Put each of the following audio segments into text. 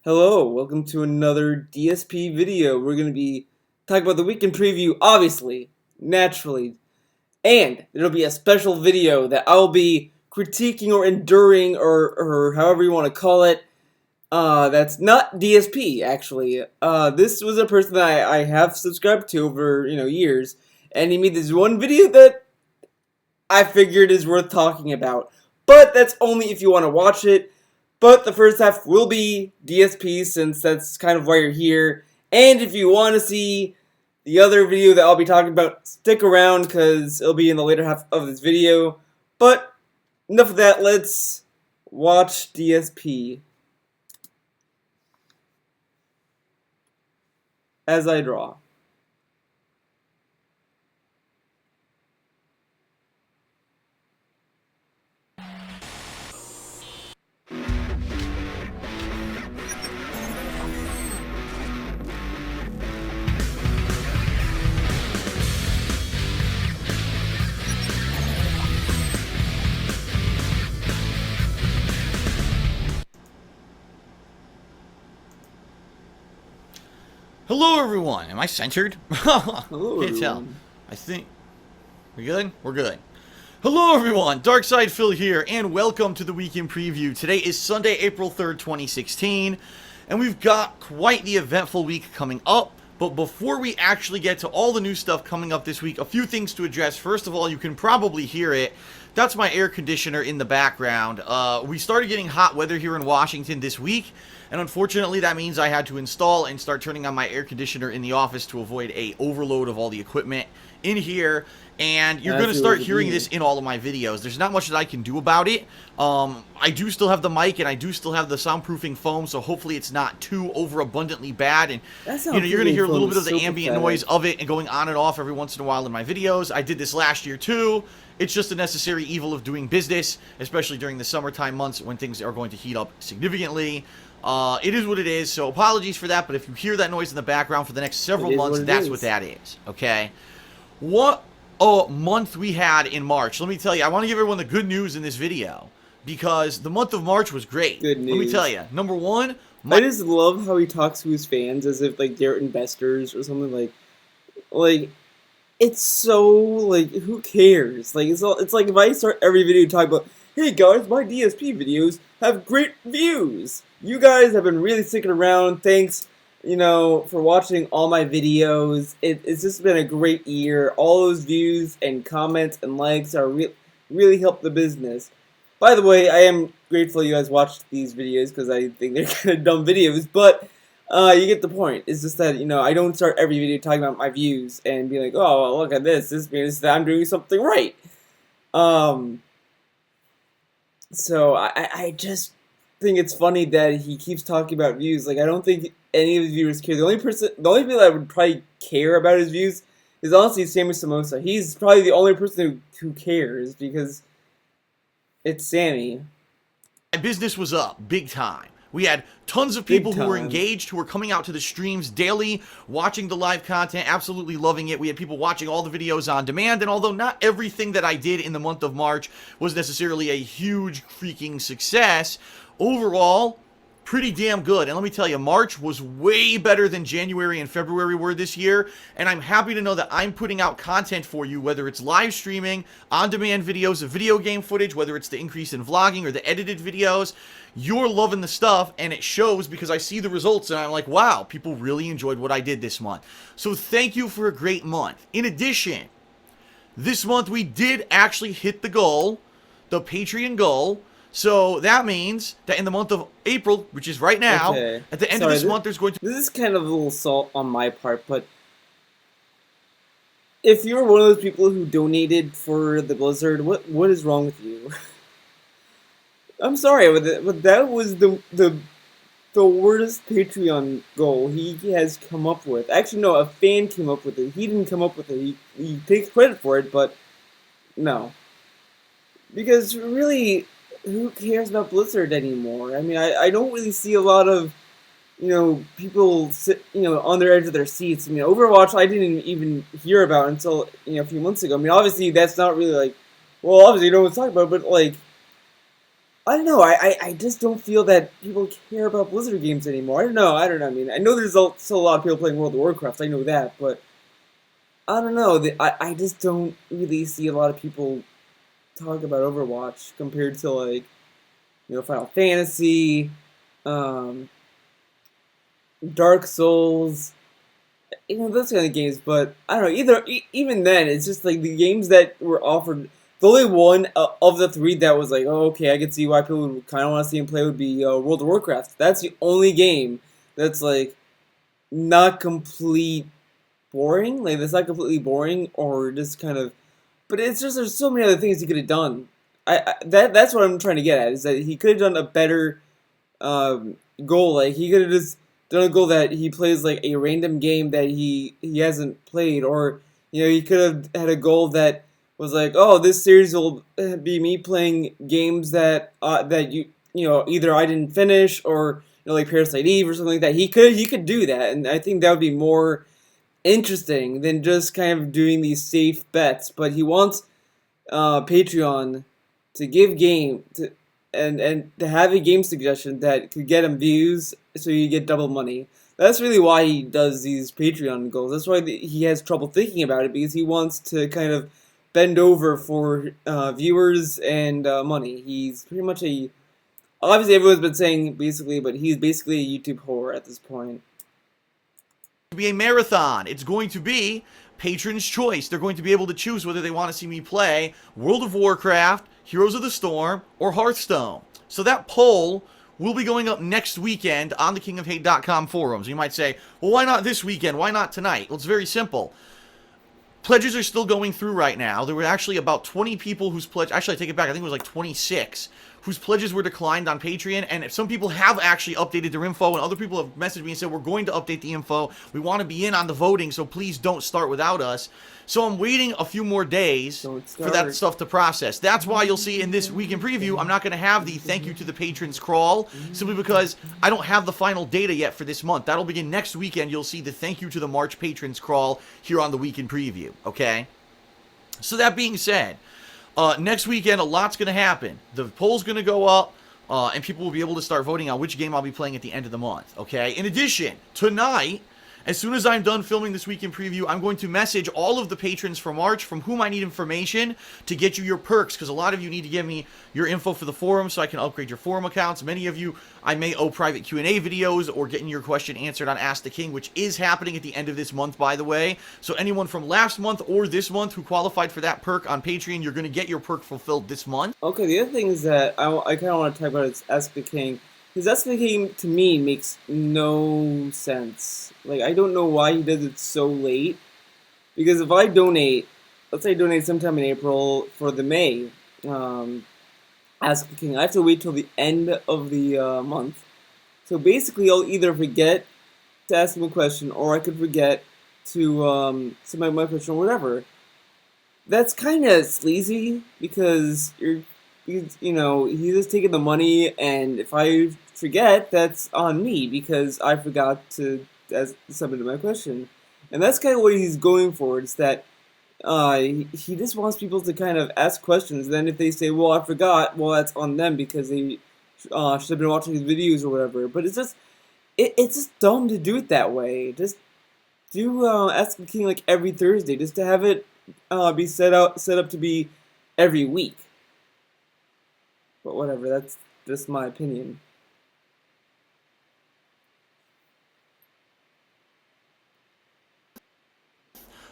Hello, welcome to another DSP video. We're going to be talking about the weekend preview, obviously, naturally, and there'll be a special video that I'll be critiquing or enduring or however you want to call it. That's not DSP, actually. This was a person that I have subscribed to over, years, and he made this one video that I figured is worth talking about. But that's only if you want to watch it. But the first half will be DSP since that's kind of why you're here. And if you want to see the other video that I'll be talking about, stick around because it'll be in the later half of this video. But enough of that, let's watch DSP as I draw. Hello everyone, am I centered? Hello, Can't tell. everyone. I think... We good? We're good. Hello everyone, Darkside Phil here, and welcome to the weekend preview. Today is Sunday, April 3rd, 2016, and we've got quite the eventful week coming up. But before we actually get to all the new stuff coming up this week, a few things to address. First of all, you can probably hear it. That's my air conditioner in the background. We started getting hot weather here in Washington this week, and unfortunately that means I had to install and start turning on my air conditioner in the office to avoid a overload of all the equipment in here. And you're going to start hearing this in all of my videos. There's not much that I can do about it. I do still have the mic and I do still have the soundproofing foam, so hopefully it's not too overabundantly bad. And you're going to hear a little bit of the ambient noise of it and going on and off every once in a while in my videos. I did this last year too. It's just a necessary evil of doing business, especially during the summertime months when things are going to heat up significantly. It is what it is, so apologies for that, but if you hear that noise in the background for the next several months, that's what that is, okay? What a month we had in March. Let me tell you, I want to give everyone the good news in this video, because the month of March was great. Good news. Let me tell you, number one... I just love how he talks to his fans as if, like, they're investors or something, like, it's so, like, who cares? Like, it's like if I start every video talking about, hey guys, my DSP videos have great views. You guys have been really sticking around. Thanks, for watching all my videos. It's just been a great year. All those views and comments and likes are really help the business. By the way, I am grateful you guys watched these videos because I think they're kind of dumb videos, but you get the point. It's just that, I don't start every video talking about my views and be like, oh, well, look at this. This means that I'm doing something right. So I just think it's funny that he keeps talking about views. Like, I don't think any of his viewers care. The only people that would probably care about his views is honestly Sammy Samosa. He's probably the only person who cares because it's Sammy. My business was up big time. We had tons of people who were engaged, who were coming out to the streams daily, watching the live content, absolutely loving it. We had people watching all the videos on demand, and although not everything that I did in the month of March was necessarily a huge freaking success, overall, pretty damn good. And let me tell you, March was way better than January and February were this year, and I'm happy to know that I'm putting out content for you, whether it's live streaming, on-demand videos of video game footage, whether it's the increase in vlogging or the edited videos. You're loving the stuff, and it shows because I see the results, and I'm like, wow, people really enjoyed what I did this month. So thank you for a great month. In addition, this month we did actually hit the goal, the Patreon goal. So that means that in the month of April, which is right now, at the end of this month, there's going to... This is kind of a little salt on my part, but if you're one of those people who donated for the Blizzard, what is wrong with you? I'm sorry, but that was the worst Patreon goal he has come up with. Actually, no, a fan came up with it. He didn't come up with it. He takes credit for it, but no. Because really, who cares about Blizzard anymore? I mean, I don't really see a lot of, people sit, on their edge of their seats. I mean, Overwatch I didn't even hear about until, a few months ago. I mean, obviously that's not really like, well, obviously you know what to talk about, but like, I don't know. I just don't feel that people care about Blizzard games anymore. I don't know. I mean, I know there's still a lot of people playing World of Warcraft. I know that, but I don't know. I just don't really see a lot of people talk about Overwatch compared to like Final Fantasy, um, Dark Souls, those kind of games. But I don't know. Even then, it's just like the games that were offered. The only one of the three that was like, oh, okay, I can see why people would kind of want to see him play would be World of Warcraft. That's the only game that's like not complete boring. Like that's not completely boring or just kind of. But it's just there's so many other things he could have done. That's what I'm trying to get at is that he could have done a better goal. Like he could have just done a goal that he plays like a random game that he hasn't played, or he could have had a goal that was like, oh, this series will be me playing games that either I didn't finish or like Parasite Eve or something like that. He could do that, and I think that would be more interesting than just kind of doing these safe bets. But he wants Patreon to give game to and to have a game suggestion that could get him views, so you get double money. That's really why he does these Patreon goals. That's why he has trouble thinking about it, because he wants to kind of bend over for viewers and money. He's pretty much obviously everyone's been saying basically, but he's basically a YouTube whore at this point. Be a marathon. It's going to be Patron's choice. They're going to be able to choose whether they want to see me play World of Warcraft, Heroes of the Storm, or Hearthstone. So that poll will be going up next weekend on the kingofhate.com forums. You might say, well, why not this weekend? Why not tonight? Well, it's very simple. Pledges are still going through right now. There were actually about 20 people whose pledge... Actually, I take it back. I think it was like 26 whose pledges were declined on Patreon, and some people have actually updated their info, and other people have messaged me and said, we're going to update the info. We want to be in on the voting, so please don't start without us. So I'm waiting a few more days for that stuff to process. That's why you'll see in this week in preview, I'm not going to have the thank you to the patrons crawl, simply because I don't have the final data yet for this month. That'll begin next weekend. You'll see the thank you to the March patrons crawl here on the week in preview, okay? So that being said, next weekend, a lot's going to happen. The poll's going to go up, and people will be able to start voting on which game I'll be playing at the end of the month, okay? In addition, tonight, as soon as I'm done filming this week in preview, I'm going to message all of the patrons for March from whom I need information to get you your perks, because a lot of you need to give me your info for the forum so I can upgrade your forum accounts. Many of you, I may owe private Q&A videos or getting your question answered on Ask the King, which is happening at the end of this month, by the way. So anyone from last month or this month who qualified for that perk on Patreon, you're going to get your perk fulfilled this month. Okay, the other thing is that I kind of want to talk about is Ask the King. Because Ask the King, to me, makes no sense. Like, I don't know why he does it so late. Because if I donate, let's say I donate sometime in April for the May Ask the King, I have to wait till the end of the month. So basically, I'll either forget to ask him a question, or I could forget to submit my question or whatever. That's kind of sleazy, because he's just taking the money, and if I forget, that's on me, because I forgot to submit my question. And that's kind of what he's going for. It's that he just wants people to kind of ask questions. Then if they say, well, I forgot, well, that's on them, because they should have been watching his videos or whatever. But it's just dumb to do it that way. Just do Ask the King like every Thursday, just to have it be set up to be every week. But whatever, that's just my opinion.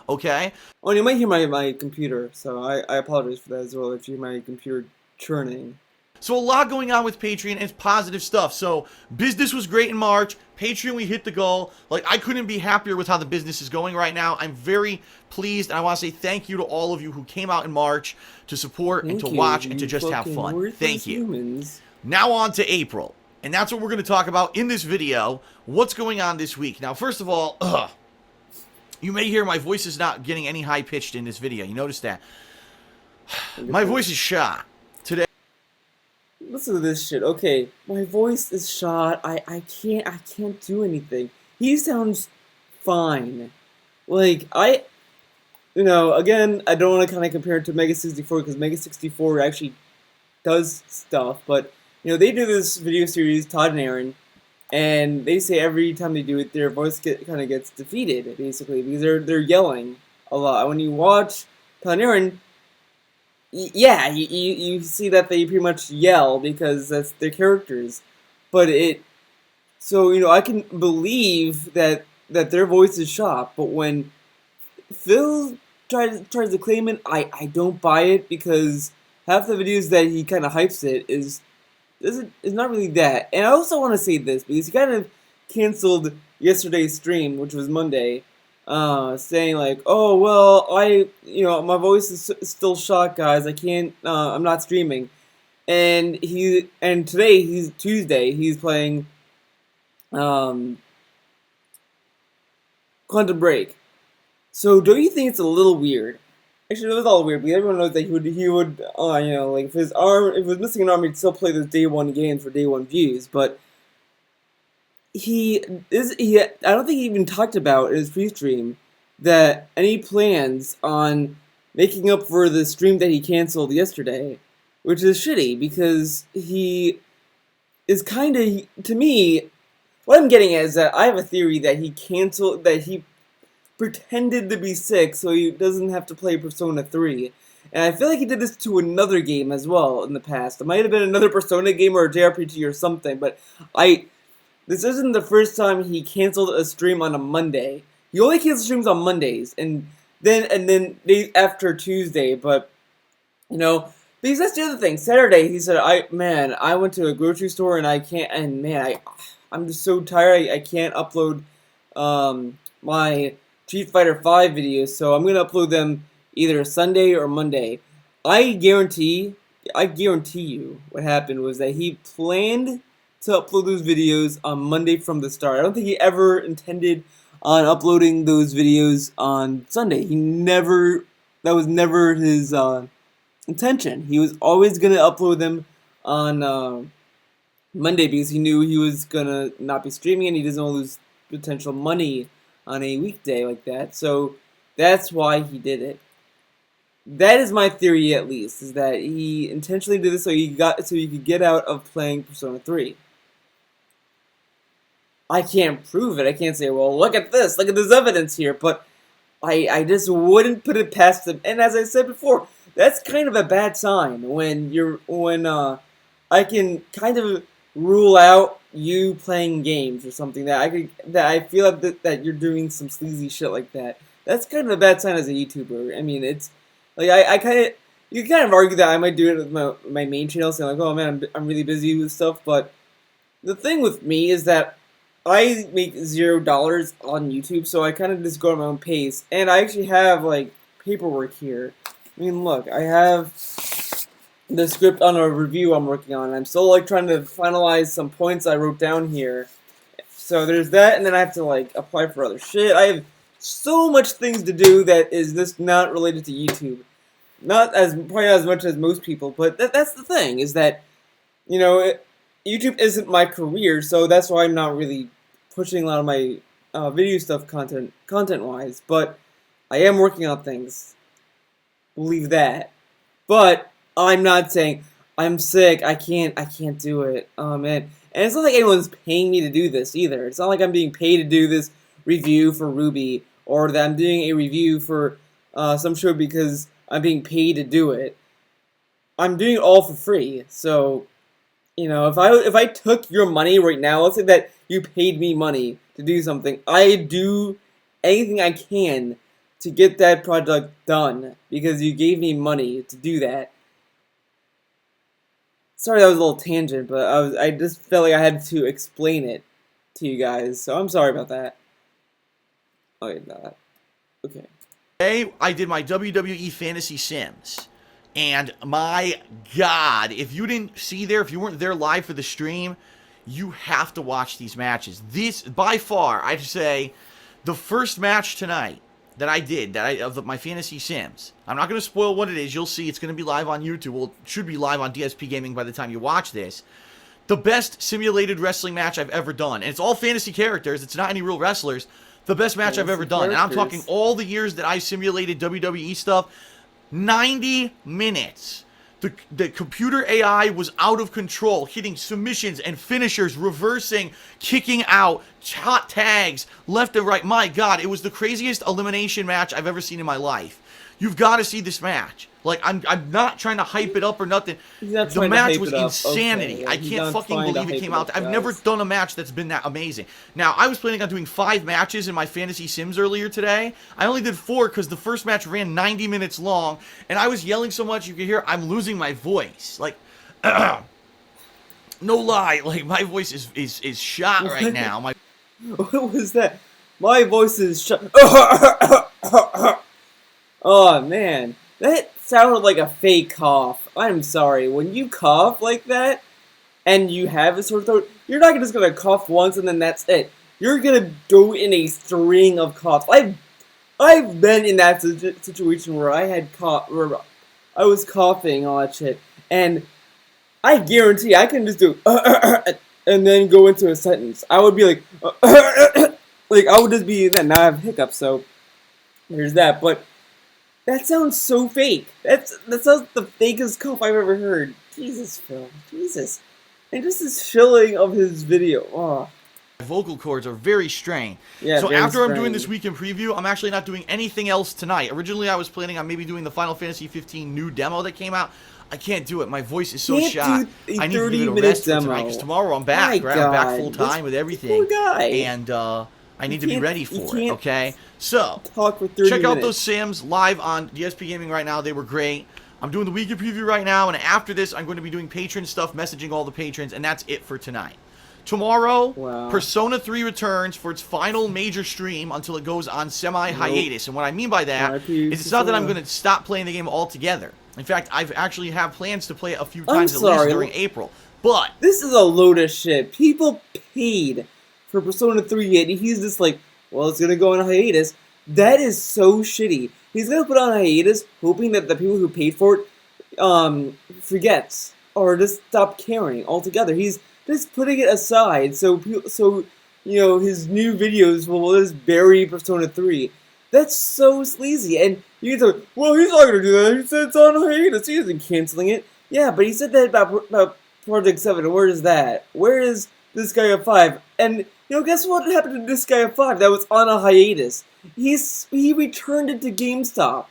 Okay? Oh, and you might hear my computer, so I apologize for that as well if you hear my computer churning. So a lot going on with Patreon, and it's positive stuff. So business was great in March. Patreon, we hit the goal. Like, I couldn't be happier with how the business is going right now. I'm very pleased, and I want to say thank you to all of you who came out in March to support and to watch and to just have fun. Thank you. Humans. Now on to April, and that's what we're going to talk about in this video. What's going on this week? Now, first of all, you may hear my voice is not getting any high-pitched in this video. You notice that? My voice is shot today. Listen to this shit. Okay, my voice is shot. I can't do anything. He sounds fine. Like, again, I don't want to kind of compare it to Mega 64, because Mega 64 actually does stuff, but they do this video series, Todd and Aaron, and they say every time they do it, their voice kind of gets defeated, basically, because they're yelling a lot. When you watch Todd and Aaron, yeah, you see that they pretty much yell because that's their characters, but so I can believe that their voice is sharp, but when Phil tries to claim it, I don't buy it because half the videos that he kind of hypes it is not really that. And I also want to say this because he kind of canceled yesterday's stream, which was Monday, saying like, "Oh well, my voice is still shot, guys. I can't. I'm not streaming." And today he's Tuesday. He's playing Quantum Break. So don't you think it's a little weird? Actually, it was all weird, because everyone knows that he would like if it was missing an arm, he'd still play those day one games for day one views. But I don't think he even talked about in his pre-stream that any plans on making up for the stream that he canceled yesterday, which is shitty because he is kind of, to me, what I'm getting at is that I have a theory that he pretended to be sick so he doesn't have to play Persona 3. And I feel like he did this to another game as well in the past. It might have been another Persona game or a JRPG or something, but this isn't the first time he canceled a stream on a Monday. He only cancels streams on Mondays, and then days after Tuesday, but, because that's the other thing. Saturday, he said, I went to a grocery store and I'm just so tired, I can't upload, my Street Fighter 5 videos, so I'm going to upload them either Sunday or Monday. I guarantee you what happened was that he planned to upload those videos on Monday from the start. I don't think he ever intended on uploading those videos on Sunday. That was never his intention. He was always going to upload them on Monday because he knew he was going to not be streaming and he doesn't want to lose potential money on a weekday like that. So that's why he did it. That is my theory, at least, is that he intentionally did this so he could get out of playing Persona 3. I can't prove it. I can't say, well, look at this evidence here, but I just wouldn't put it past him. And as I said before, that's kind of a bad sign when I can kind of rule out you playing games or something that I feel that you're doing some sleazy shit like that. That's kind of a bad sign as a YouTuber. I mean, it's like you can kind of argue that I might do it with my main channel, saying like, oh man, I'm really busy with stuff. But the thing with me is that I make $0 on YouTube, so I kind of just go at my own pace. And I actually have like paperwork here. I mean, look, I have the script on a review I'm working on. I'm still like trying to finalize some points I wrote down here. So there's that, and then I have to like apply for other shit. I have so much things to do that is just not related to YouTube. Probably not as much as most people, but that's the thing, is that, YouTube isn't my career, so that's why I'm not really pushing a lot of my video stuff content-wise, but I am working on things. Believe that. But I'm not saying, I'm sick, I can't do it. Oh, man. And it's not like anyone's paying me to do this, either. It's not like I'm being paid to do this review for Ruby, or that I'm doing a review for some show because I'm being paid to do it. I'm doing it all for free, so, if I took your money right now, let's say that you paid me money to do something, I'd do anything I can to get that project done, because you gave me money to do that. Sorry that was a little tangent, but I just felt like I had to explain it to you guys, so I'm sorry about that. Okay, not. Okay. Today, I did my WWE Fantasy Sims. And my God, if you didn't see there, if you weren't there live for the stream, you have to watch these matches. This, by far, I'd say, the first match tonight that I did, of my Fantasy Sims. I'm not going to spoil what it is. You'll see it's going to be live on YouTube. Well, it should be live on DSP Gaming by the time you watch this. The best simulated wrestling match I've ever done. And it's all fantasy characters. It's not any real wrestlers. The best match I've ever done. And I'm talking all the years that I simulated WWE stuff. 90 minutes. The computer AI was out of control, hitting submissions and finishers, reversing, kicking out, hot tags, left and right. My God, it was the craziest elimination match I've ever seen in my life. You've got to see this match. Like, I'm not trying to hype it up or nothing. The match was insanity. Okay, I can't fucking believe it came out. I've never done a match that's been that amazing. Now, I was planning on doing 5 matches in my Fantasy Sims earlier today. I only did 4 because the first match ran 90 minutes long, and I was yelling so much you could hear I'm losing my voice. Like, no lie, like, my voice is shot right now. What was that? My voice is shot. Oh, man. That sounded like a fake cough. I'm sorry. When you cough like that, and you have a sore throat, you're not just gonna cough once and then that's it. You're gonna go in a string of coughs. I've been in that situation where where I was coughing all that shit, and I guarantee I can just do and then go into a sentence. I would be like, like I would just be then. Now I have hiccups, so there's that. But that sounds so fake. That sounds the fakest cough I've ever heard. Jesus, Phil. Jesus. And just this shilling of his video. Oh. My vocal cords are very strained. Yeah, so very after I'm strained. doing this weekend preview, I'm actually not doing anything else tonight. Originally, I was planning on maybe doing the Final Fantasy 15 new demo that came out. I can't do it. My voice is so shot. I need to give it a rest for tonight because tomorrow I'm back. Right? I'm back full time with everything. Poor guy. And I need to be ready for it. Okay. So talk for 30 check out minutes. those Sims live on DSP Gaming right now. They were great. I'm doing the weekend preview right now, and after this, I'm going to be doing patron stuff, messaging all the patrons, and that's it for tonight. Tomorrow, Persona 3 returns for its final major stream until it goes on semi-hiatus. And what I mean by that is it's not that I'm going to stop playing the game altogether. In fact, I've actually have plans to play it a few times at least during April. But this is a load of shit. People paid for Persona 3 and he's just like, well, it's going to go on hiatus. That is so shitty. He's going to put on hiatus hoping that the people who paid for it forgets or just stop caring altogether. He's just putting it aside so you know his new videos will just bury Persona 3. That's so sleazy. And you can say, well, he's not going to do that. He said it's on hiatus. He isn't canceling it. Yeah, but he said that about Project 7. Where is that? Where is this guy at 5? And, you know, guess what happened to this guy at 5 that was on a hiatus? He returned it to GameStop.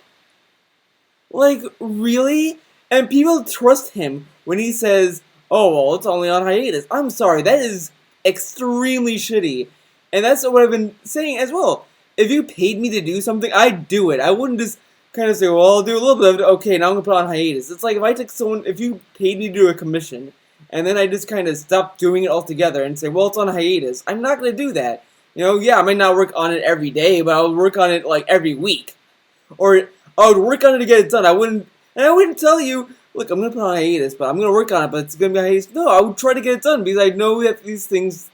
Like, really? And people trust him when he says, oh, well, it's only on hiatus. I'm sorry, that is extremely shitty. And that's what I've been saying as well. If you paid me to do something, I'd do it. I wouldn't just kind of say, well, I'll do a little bit of it. Okay, now I'm going to put it on hiatus. It's like if you paid me to do a commission, and then I just kind of stopped doing it altogether and say, well, it's on hiatus. I'm not going to do that. You know, yeah, I might not work on it every day, but I'll work on it, like, every week. Or I would work on it to get it done. I wouldn't tell you, look, I'm going to put on hiatus, but I'm going to work on it, but it's going to be a hiatus. No, I would try to get it done, because I know that these things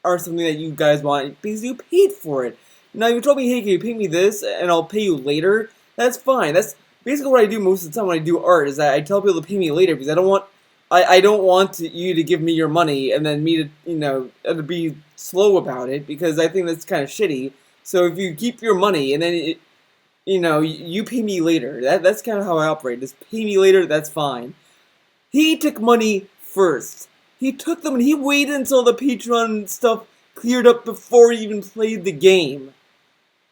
are something that you guys want, because you paid for it. Now, you told me, hey, can you pay me this, and I'll pay you later? That's fine. That's basically what I do most of the time when I do art, is that I tell people to pay me later, because I don't want you to give me your money, and then me to, you know, to be slow about it, because I think that's kind of shitty. So if you keep your money, and then, you know, you pay me later. That's kind of how I operate. Just pay me later, that's fine. He took money first. He took them, and he waited until the Patreon stuff cleared up before he even played the game.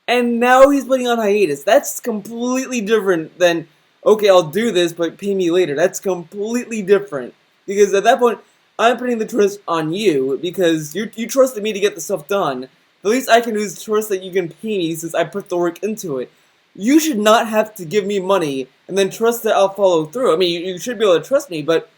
And now he's putting on hiatus. That's completely different than, okay, I'll do this, but pay me later. That's completely different. Because at that point, I'm putting the trust on you, because you trusted me to get the stuff done. The least I can do is trust that you can pay me since I put the work into it. You should not have to give me money and then trust that I'll follow through. I mean, you should be able to trust me, but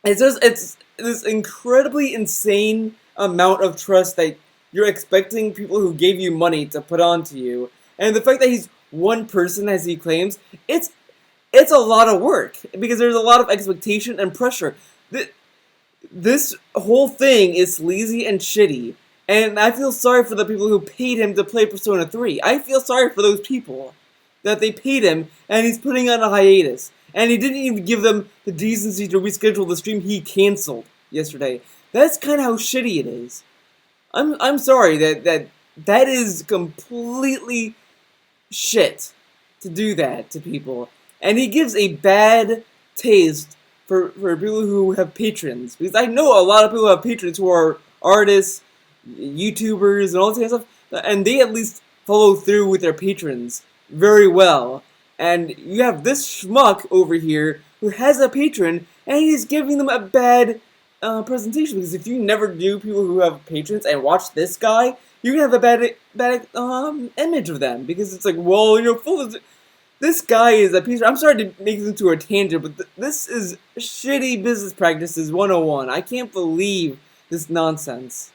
it's this incredibly insane amount of trust that you're expecting people who gave you money to put onto you. And the fact that he's one person, as he claims, it's a lot of work, because there's a lot of expectation and pressure. This whole thing is sleazy and shitty, and I feel sorry for the people who paid him to play Persona 3. I feel sorry for those people that they paid him, and he's putting on a hiatus. And he didn't even give them the decency to reschedule the stream he canceled yesterday. That's kind of how shitty it is. I'm sorry that is completely shit to do that to people. And he gives a bad taste for people who have patrons, because I know a lot of people who have patrons who are artists, YouTubers, and all this kind of stuff, and they at least follow through with their patrons very well. And you have this schmuck over here who has a patron, and he's giving them a bad presentation. Because if you never knew people who have patrons and watch this guy, you're gonna have a bad image of them. Because it's like, well, you know, full of this guy is a patron. I'm sorry to make this into a tangent, but this is shitty business practices 101. I can't believe this nonsense.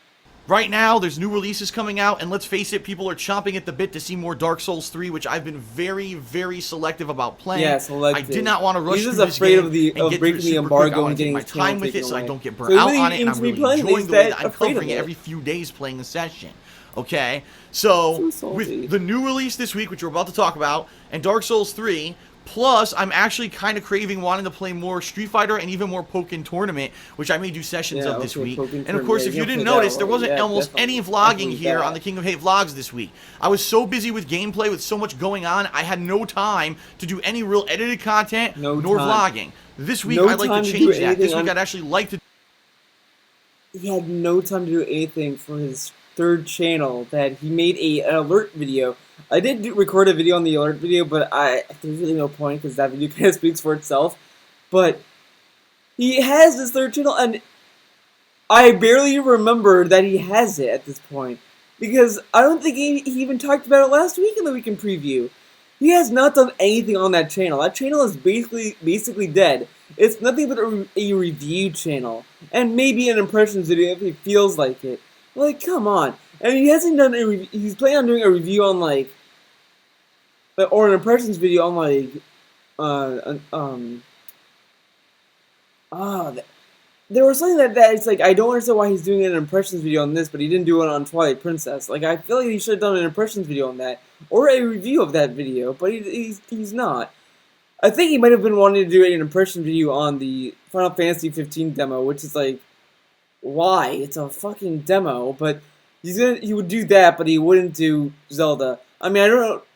Right now, there's new releases coming out, and let's face it, people are chomping at the bit to see more Dark Souls 3, which I've been very, very selective about playing. Yeah, selective. I did not want to rush He's through just this afraid game of breaking the embargo and getting my his channel time with taken it, so I away. don't get burnt So out really on it, and I'm aims to be really playing enjoying these the way that that I'm afraid of covering it it. every few days playing a session. Okay, so salty. with the new release this week, which we're about to talk about, and Dark Souls 3, plus, I'm actually kind of craving wanting to play more Street Fighter and even more Pokken Tournament, which I may do sessions of this week. Pokken And of course, Tournament, if you yeah, didn't play that notice, there one. wasn't Yeah, almost any definitely. vlogging Definitely here that. on the King of Hate Vlogs this week. I was so busy with gameplay, with so much going on, I had no time to do any real edited content, nor vlogging. This week, No I'd like time to to do change that. This anything week, on- I'd actually like to... He had no time to do anything for his third channel that he made an alert video. I did record a video on the alert video, but there's really no point because that video kind of speaks for itself. But he has this third channel, and I barely remember that he has it at this point. Because I don't think he even talked about it last week in the weekend preview. He has not done anything on that channel. That channel is basically dead. It's nothing but a review channel. And maybe an impressions video if he feels like it. Like, come on. And he hasn't done a review. He's planning on doing a review on, like, or an impressions video on, like, there was something that it's like, I don't understand why he's doing an impressions video on this, but he didn't do it on Twilight Princess. Like, I feel like he should have done an impressions video on that, or a review of that video, but he's not. I think he might have been wanting to do an impression video on the Final Fantasy 15 demo, which is like, why? It's a fucking demo, but he would do that, but he wouldn't do Zelda. I mean, I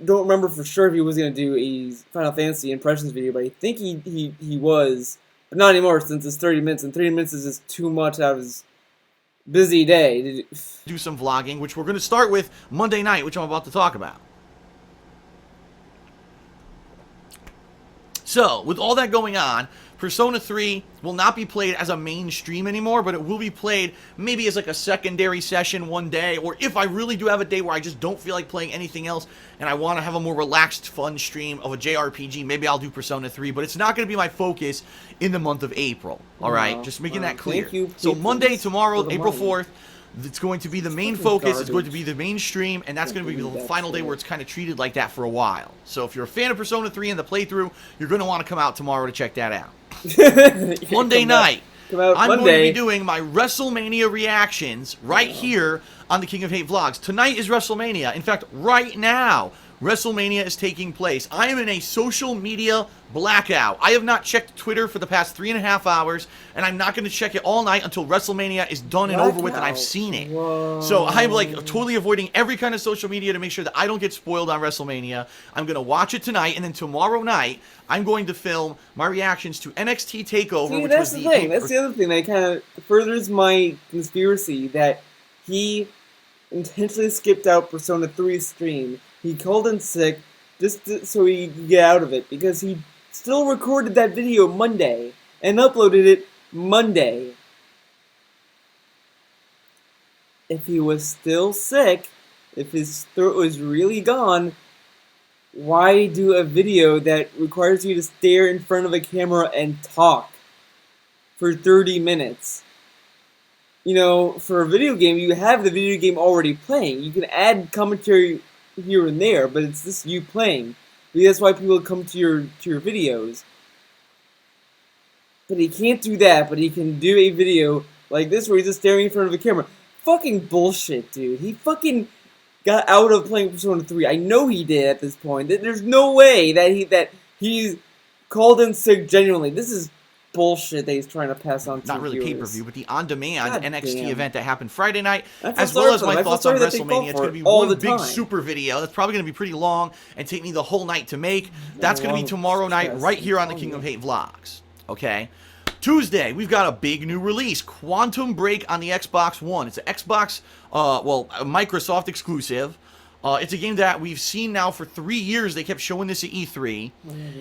don't remember for sure if he was gonna do a Final Fantasy impressions video, but I think he was. But not anymore, since it's 30 minutes, and 30 minutes is just too much out of his busy day. do some vlogging, which we're going to start with Monday night, which I'm about to talk about. So, with all that going on, Persona 3 will not be played as a mainstream anymore, but it will be played maybe as like a secondary session one day, or if I really do have a day where I just don't feel like playing anything else and I want to have a more relaxed, fun stream of a JRPG, maybe I'll do Persona 3, but it's not going to be my focus in the month of April, alright? Just making that clear. Thank you, so Monday, tomorrow, for the April money. 4th, it's going to be the main fucking focus, it's going to garbage. be the mainstream, and that's going to be the That final day shit. where it's kind of treated like that for a while. So if you're a fan of Persona 3 and the playthrough, you're going to want to come out tomorrow to check that out. Monday night, I'm going to be doing my WrestleMania reactions right here on the King of Hate Vlogs. Tonight is WrestleMania. In fact, right now, WrestleMania is taking place. I am in a social media blackout. I have not checked Twitter for the past 3.5 hours, and I'm not going to check it all night until WrestleMania is done and over with and I've seen it. Whoa. So I'm like totally avoiding every kind of social media to make sure that I don't get spoiled on WrestleMania. I'm going to watch it tonight, and then tomorrow night, I'm going to film my reactions to NXT TakeOver, See, which that's was the thing. That's the other thing that kind of furthers my conspiracy that he intentionally skipped out Persona 3 stream. He called in sick so he could get out of it, because he still recorded that video Monday and uploaded it Monday. If he was still sick, if his throat was really gone, why do a video that requires you to stare in front of a camera and talk for 30 minutes? You know, for a video game, you have the video game already playing. You can add commentary here and there, but it's just you playing. Maybe that's why people come to your videos. But he can't do that, but he can do a video like this where he's just staring in front of a camera. Fucking bullshit, dude. He fucking got out of playing Persona 3. I know he did at this point. There's no way that he's called in sick genuinely. This is bullshit that he's trying to pass on to not really viewers. pay-per-view, but the on-demand God NXT damn. event that happened Friday night, I feel as sorry well as for them. my I feel thoughts on sorry that they fall WrestleMania. It's for going to it be all one the big time. super video. That's probably going to be pretty long and take me the whole night to make. That's going to be tomorrow night stress right here on the and King of Hate Vlogs. Okay? Tuesday, we've got a big new release, Quantum Break on the Xbox One. It's an Xbox, a Microsoft exclusive. It's a game that we've seen now for 3 years. They kept showing this at E3.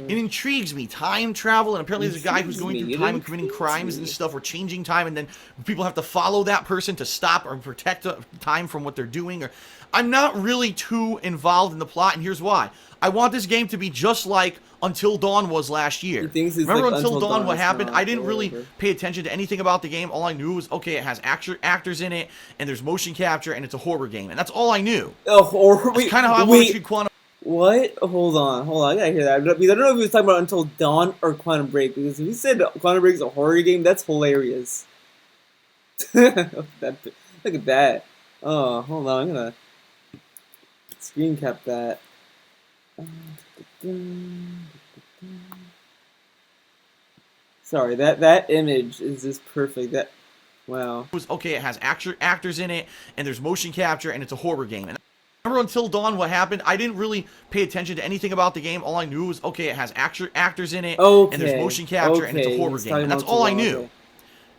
It intrigues me. Time travel, and apparently there's a guy who's going through time and committing crimes and stuff, or changing time, and then people have to follow that person to stop or protect time from what they're doing. Or I'm not really too involved in the plot, and here's why. I want this game to be just like Until Dawn was last year. Remember like Until Dawn, what happened? I didn't really whatever. pay attention to anything about the game. All I knew was, okay, it has actors in it, and there's motion capture, and it's a horror game. And that's all I knew. That's kind of how I want to treat Quantum. What? Hold on, I gotta hear that. Because I don't know if he was talking about Until Dawn or Quantum Break, because if he said Quantum Break is a horror game, that's hilarious. Look at that. Oh, hold on, I'm gonna screen cap that. Sorry, that image is just perfect. Wow. Okay, it has actors in it, and there's motion capture, and it's a horror game. And remember Until Dawn, what happened? I didn't really pay attention to anything about the game. All I knew was, okay, it has actors in it, and there's motion capture, and it's a horror game. And that's all I knew. Okay.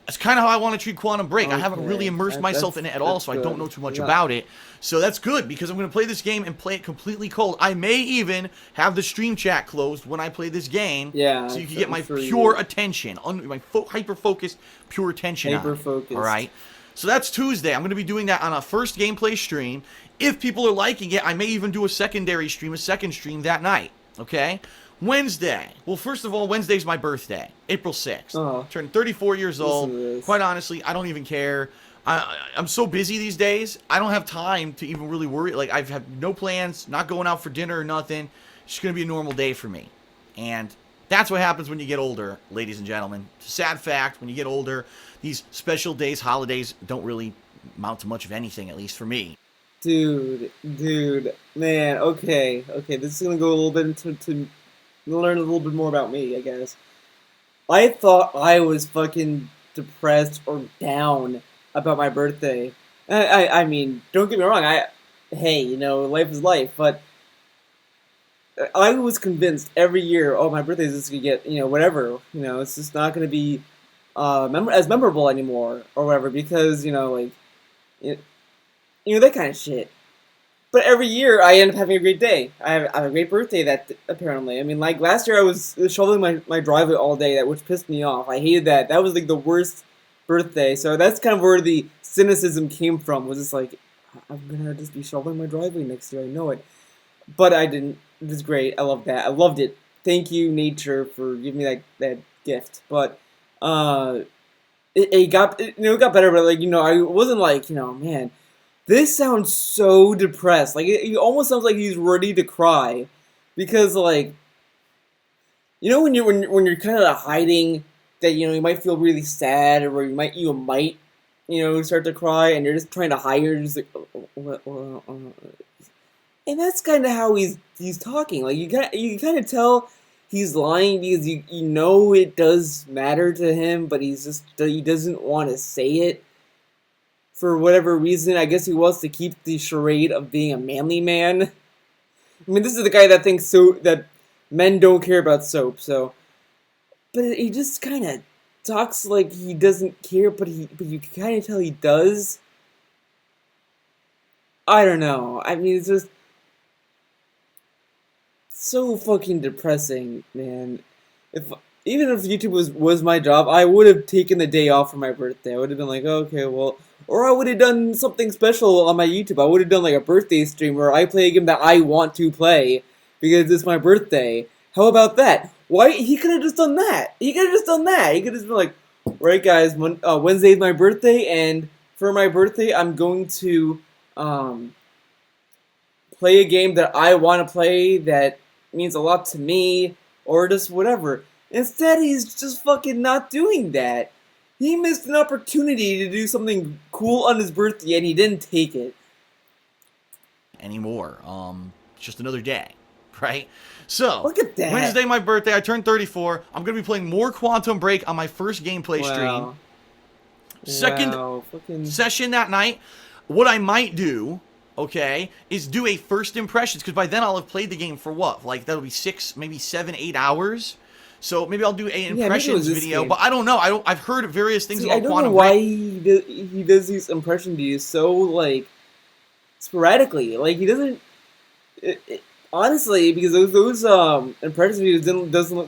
That's kind of how I want to treat Quantum Break. Okay. I haven't really immersed myself in it at all, so I don't know too much about it. So that's good, because I'm going to play this game and play it completely cold. I may even have the stream chat closed when I play this game, yeah, so you can get my pure attention, my hyper-focused, pure attention on it. All right? So that's Tuesday. I'm going to be doing that on a first gameplay stream. If people are liking it, I may even do a secondary stream, a second stream that night. Okay? Wednesday. Well, first of all, Wednesday's my birthday, April 6th. Turned 34 years old. Quite honestly, I don't even care. I'm so busy these days, I don't have time to even really worry. Like, I've had no plans, not going out for dinner or nothing. It's just going to be a normal day for me. And that's what happens when you get older, ladies and gentlemen. It's a sad fact, when you get older, these special days, holidays, don't really amount to much of anything, at least for me. Dude, man, okay, this is going to go a little bit into learn a little bit more about me, I guess. I thought I was fucking depressed or down about my birthday. I mean, don't get me wrong, hey, you know, life is life, but I was convinced every year, oh, my birthday is just gonna get, you know, whatever, you know, it's just not gonna be as memorable anymore, or whatever, because, you know, like, you know, that kind of shit. But every year, I end up having a great day. I have a great birthday, apparently. I mean, like, last year I was shoveling my driveway all day, which pissed me off. I hated that. That was, like, the worst birthday. So that's kind of where the cynicism came from, was just like, I'm gonna just be shoveling my driveway next year, I know it. But I didn't. It was great. I loved that. I loved it. Thank you, nature, for giving me that gift. But, it got better, but, like, you know, I wasn't like, you know, man, this sounds so depressed. Like, it almost sounds like he's ready to cry, because, like, you know, when you're kind of hiding that, you know, you might feel really sad, or you might you know, start to cry, and you're just trying to hide. You're just like, and that's kind of how he's talking. Like, you kind of tell he's lying, because you know it does matter to him, but he doesn't want to say it. For whatever reason, I guess he wants to keep the charade of being a manly man. I mean, this is the guy that thinks that men don't care about soap, so. But he just kind of talks like he doesn't care, but you can kind of tell he does. I don't know. I mean, it's just so fucking depressing, man. Even if YouTube was my job, I would have taken the day off for my birthday. I would have been like, okay, well. Or I would have done something special on my YouTube. I would have done like a birthday stream where I play a game that I want to play because it's my birthday. How about that? Why? He could have just done that. He could have just been like, right, guys, Wednesday is my birthday, and for my birthday, I'm going to play a game that I want to play that means a lot to me, or just whatever. Instead, he's just fucking not doing that. He missed an opportunity to do something cool on his birthday, and he didn't take it. Anymore. It's just another day, right? So, look at that. Wednesday, my birthday, I turned 34. I'm going to be playing more Quantum Break on my first gameplay stream. Second session that night. What I might do, okay, is do a first impressions, because by then I'll have played the game for what? Like, that'll be 6, maybe 7, 8 hours. So maybe I'll do an maybe it impressions was this video, game. but I don't know. I've heard various things See, I about don't know Quantum why Break. he does these impression videos so like sporadically. Like he doesn't. Honestly, because those impression videos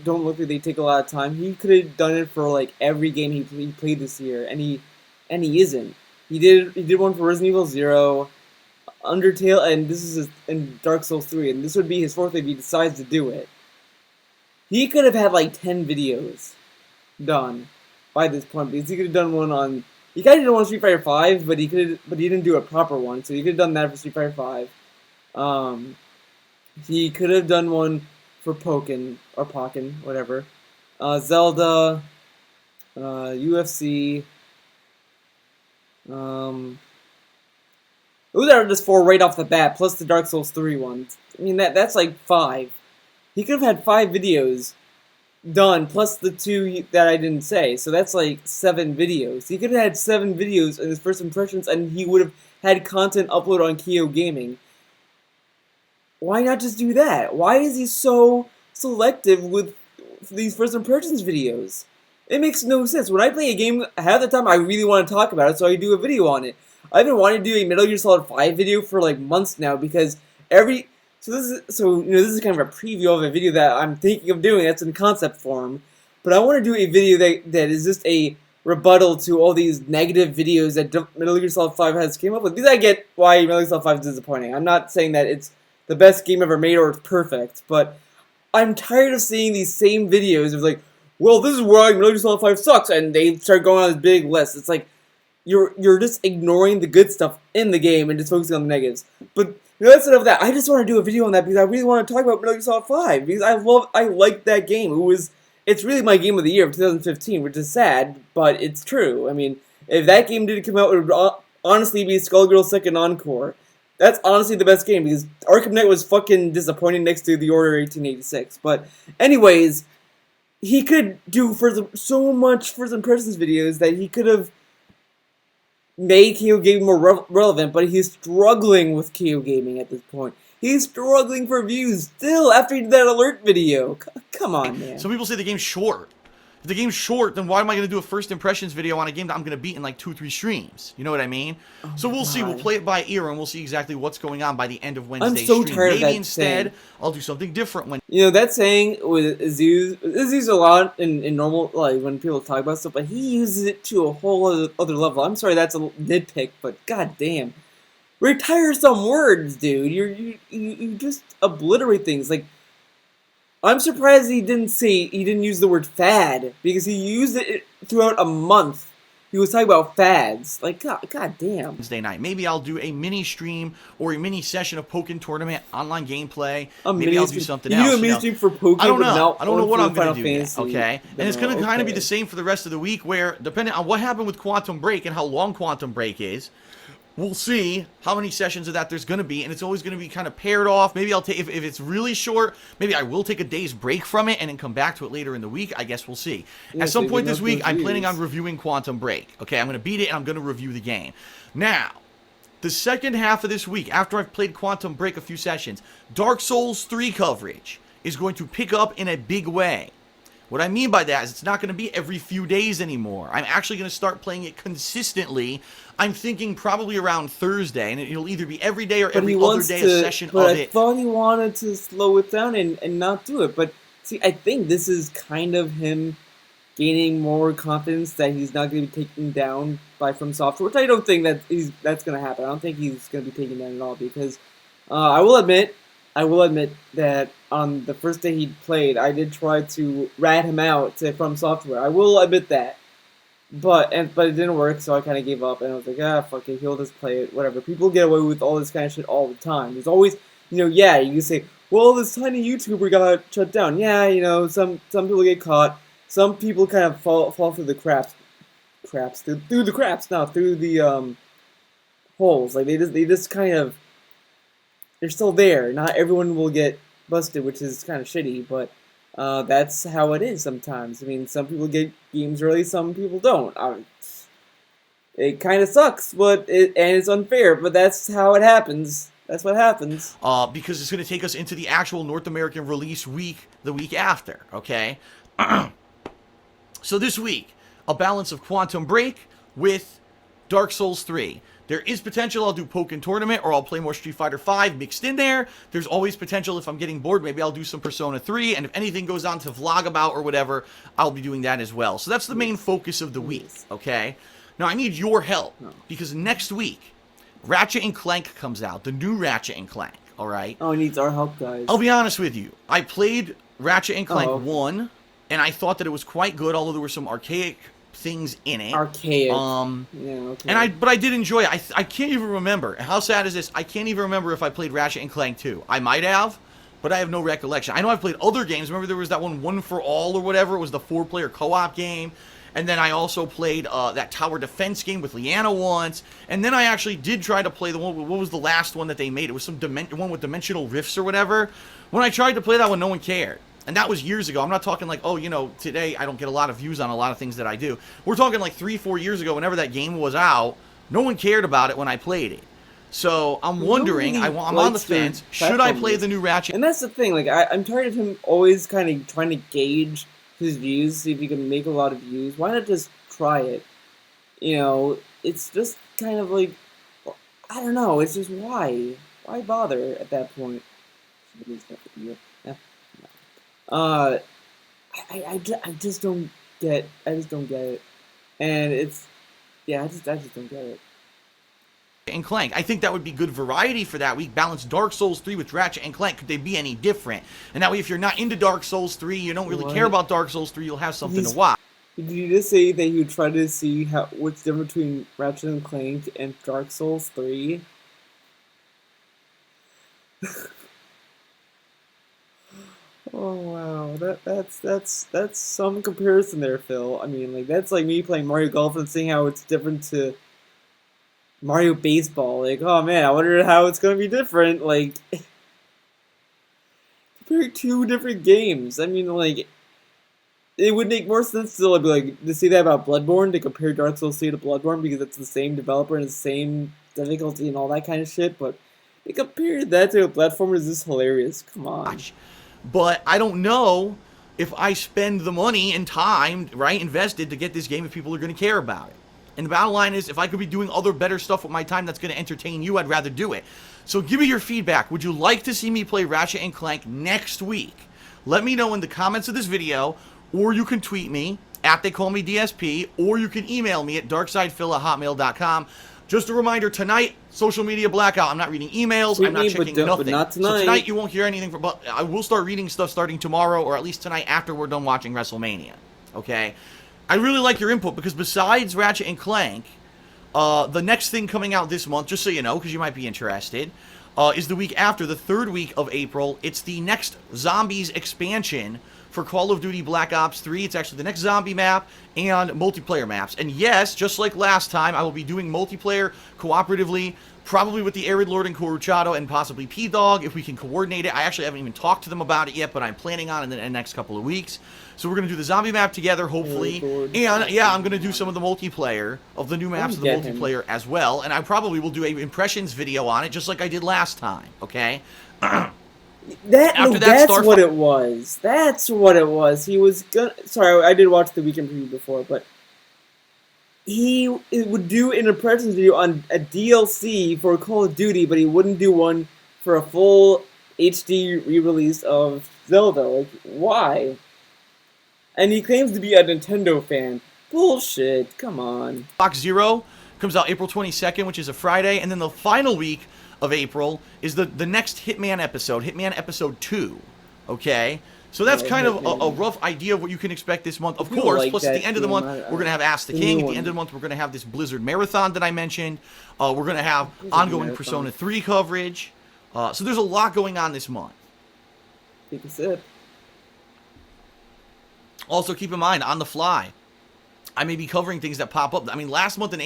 don't look like they take a lot of time. He could have done it for like every game he played this year, and he isn't. He did one for Resident Evil 0, Undertale, and this is in Dark Souls 3, and this would be his fourth if he decides to do it. He could have had like 10 videos done by this point because he could have done one on. He kind of did one on Street Fighter 5, but he didn't do a proper one, so he could have done that for Street Fighter 5. He could have done one for Pokken or Pokken, whatever. Zelda, UFC. Those are just 4 right off the bat, plus the Dark Souls 3 ones. I mean that's like 5. He could have had 5 videos done, plus the 2 that I didn't say. So that's like 7 videos. He could have had 7 videos in his first impressions, and he would have had content upload on Kyo Gaming. Why not just do that? Why is he so selective with these first impressions videos? It makes no sense. When I play a game, half the time I really want to talk about it, so I do a video on it. I've been wanting to do a Metal Gear Solid 5 video for like months now because this is kind of a preview of a video that I'm thinking of doing that's in concept form. But I want to do a video that is just a rebuttal to all these negative videos that Metal Gear Solid 5 has came up with. Because I get why Metal Gear Solid 5 is disappointing. I'm not saying that it's the best game ever made or it's perfect, but I'm tired of seeing these same videos of like, well, this is why Metal Gear Solid 5 sucks, and they start going on this big list. It's like you're just ignoring the good stuff in the game and just focusing on the negatives. But instead of that, I just want to do a video on that because I really want to talk about Metal Gear Solid 5 because I like that game. It's really my game of the year of 2015, which is sad, but it's true. I mean, if that game didn't come out, it would honestly be Skullgirl's Second Encore. That's honestly the best game because Arkham Knight was fucking disappointing next to The Order 1886. But anyways, he could do so much first impressions videos that he could have made KO Gaming more relevant, but he's struggling with KO Gaming at this point. He's struggling for views still after he did that alert video. Come on, man. Some people say the game's short. If the game's short, then why am I going to do a first impressions video on a game that I'm going to beat in like 2-3 streams? You know what I mean? Oh so we'll see. We'll play it by ear, and we'll see exactly what's going on by the end of Wednesday's I'm so stream. tired of Maybe that instead, saying. I'll do something different when... You know, that saying is used a lot in normal, like, when people talk about stuff, but he uses it to a whole other level. I'm sorry that's a nitpick, but goddamn. Retire some words, dude. You just obliterate things. Like, I'm surprised he didn't use the word fad, because he used it throughout a month. He was talking about fads. Like, god damn. Wednesday night. Maybe I'll do a mini stream or a mini session of Pokken Tournament online gameplay. Maybe I'll do something else. You do a mini stream for Pokken. I don't know. I don't know what I'm going to do yet, Fantasy. okay? And it's going to kind of be the same for the rest of the week, where, depending on what happened with Quantum Break and how long Quantum Break is, we'll see how many sessions of that there's going to be, and it's always going to be kind of paired off. Maybe I'll take, if it's really short, maybe I will take a day's break from it and then come back to it later in the week. I guess we'll see. Yeah, At some point this week, I'm planning on reviewing Quantum Break. Okay, I'm going to beat it, and I'm going to review the game. Now, the second half of this week, after I've played Quantum Break a few sessions, Dark Souls 3 coverage is going to pick up in a big way. What I mean by that is it's not going to be every few days anymore. I'm actually going to start playing it consistently. I'm thinking probably around Thursday, and it'll either be every day or every other day a session of it. I thought he wanted to slow it down and not do it. But see, I think this is kind of him gaining more confidence that he's not going to be taken down by From Software, which I don't think that's going to happen. I don't think he's going to be taken down at all because I will admit that on the first day he played, I did try to rat him out to From Software. I will admit that. But it didn't work, so I kind of gave up, and I was like, fuck it, he'll just play it, whatever. People get away with all this kind of shit all the time. There's always, you can say, well, this tiny YouTuber got shut down. Yeah, some people get caught. Some people kind of fall through the through the holes. Like, they just kind of, they're still there. Not everyone will get busted, which is kind of shitty, but that's how it is sometimes. I mean, some people get games early, some people don't. It kind of sucks, and it's unfair, but that's how it happens. That's what happens. Because it's going to take us into the actual North American release week, the week after, okay? So this week, a balance of Quantum Break with Dark Souls 3. There is potential I'll do Pokken Tournament, or I'll play more Street Fighter 5 mixed in there. There's always potential if I'm getting bored, maybe I'll do some Persona 3, and if anything goes on to vlog about or whatever, I'll be doing that as well. So that's the main focus of the week, okay? Now I need your help, because next week, Ratchet & Clank comes out, the new Ratchet & Clank, alright? Oh, it needs our help, guys. I'll be honest with you, I played Ratchet & Clank 1, and I thought that it was quite good, although there were some archaic things in it. Archaic. Yeah, okay. But I did enjoy it. I can't even remember. How sad is this? I can't even remember if I played Ratchet & Clank 2. I might have, but I have no recollection. I know I've played other games. Remember there was that One for All or whatever? It was the 4-player co-op game. And then I also played that tower defense game with Leanna once. And then I actually did try to play the one, what was the last one that they made? It was some one with dimensional rifts or whatever. When I tried to play that one, no one cared. And that was years ago. I'm not talking like, oh, you know, today I don't get a lot of views on a lot of things that I do. We're talking like 3-4 years ago, whenever that game was out, no one cared about it when I played it. So I'm wondering, I'm on the fence, should I play the new Ratchet? And that's the thing, like, I'm tired of him always kind of trying to gauge his views, see if he can make a lot of views. Why not just try it? You know, it's just kind of like, I don't know, it's just why? Why bother at that point? I just don't get it, and it's, yeah, I just don't get it. And Clank, I think that would be good variety for that week. Balance Dark Souls 3 with Ratchet and Clank. Could they be any different? And that way, if you're not into Dark Souls 3, you don't really care about Dark Souls 3, you'll have something to watch. Did you just say that you would try to see what's different between Ratchet and Clank and Dark Souls 3? Oh wow, that's some comparison there, Phil. I mean, like, that's like me playing Mario Golf and seeing how it's different to Mario Baseball. Like, oh man, I wonder how it's gonna be different. Like, compare two different games. I mean, like, it would make more sense to say that about Bloodborne, to compare Dark Souls 3 to Bloodborne, because it's the same developer and the same difficulty and all that kind of shit. But they compared that to a platformer is just hilarious. Come on. But I don't know if I spend the money and time, right, invested to get this game if people are going to care about it. And the bottom line is, if I could be doing other better stuff with my time that's going to entertain you, I'd rather do it. So give me your feedback. Would you like to see me play Ratchet and Clank next week? Let me know in the comments of this video, or you can tweet me at TheyCallMeDSP, or you can email me at darksidefil@hotmail.com. Just a reminder, tonight, social media blackout. I'm not reading emails. I'm not checking nothing. But not tonight. So tonight you won't hear anything from, but I will start reading stuff starting tomorrow, or at least tonight after we're done watching WrestleMania. Okay? I really like your input, because besides Ratchet and Clank, the next thing coming out this month, just so you know, because you might be interested, is the week after, the 3rd week of April. It's the next Zombies expansion for Call of Duty Black Ops 3. It's actually the next zombie map and multiplayer maps. And yes, just like last time, I will be doing multiplayer cooperatively, probably with the Arid Lord and Coruchado and possibly P-Dog, if we can coordinate it. I actually haven't even talked to them about it yet, but I'm planning on it in the next couple of weeks. So we're going to do the zombie map together, hopefully. And yeah, I'm going to do some of the multiplayer, of the new maps of the multiplayer as well. And I probably will do an impressions video on it, just like I did last time, okay? That's what it was. That's what it was. He was gonna. Sorry, I did watch the weekend preview before, but he would do an impressions video on a DLC for Call of Duty, but he wouldn't do one for a full HD re-release of Zelda. Like, why? And he claims to be a Nintendo fan. Bullshit. Come on. Box Zero comes out April 22nd, which is a Friday, and then the final week of April is the next Hitman episode 2, okay? So that's kind of a rough idea of what you can expect this month, of course. Plus, at the end of the month, we're going to have Ask the King. At the end of the month, we're going to have this Blizzard Marathon that I mentioned. We're going to have ongoing Persona 3 coverage. So there's a lot going on this month. Take a sip. Also, keep in mind, on the fly, I may be covering things that pop up. I mean, last month in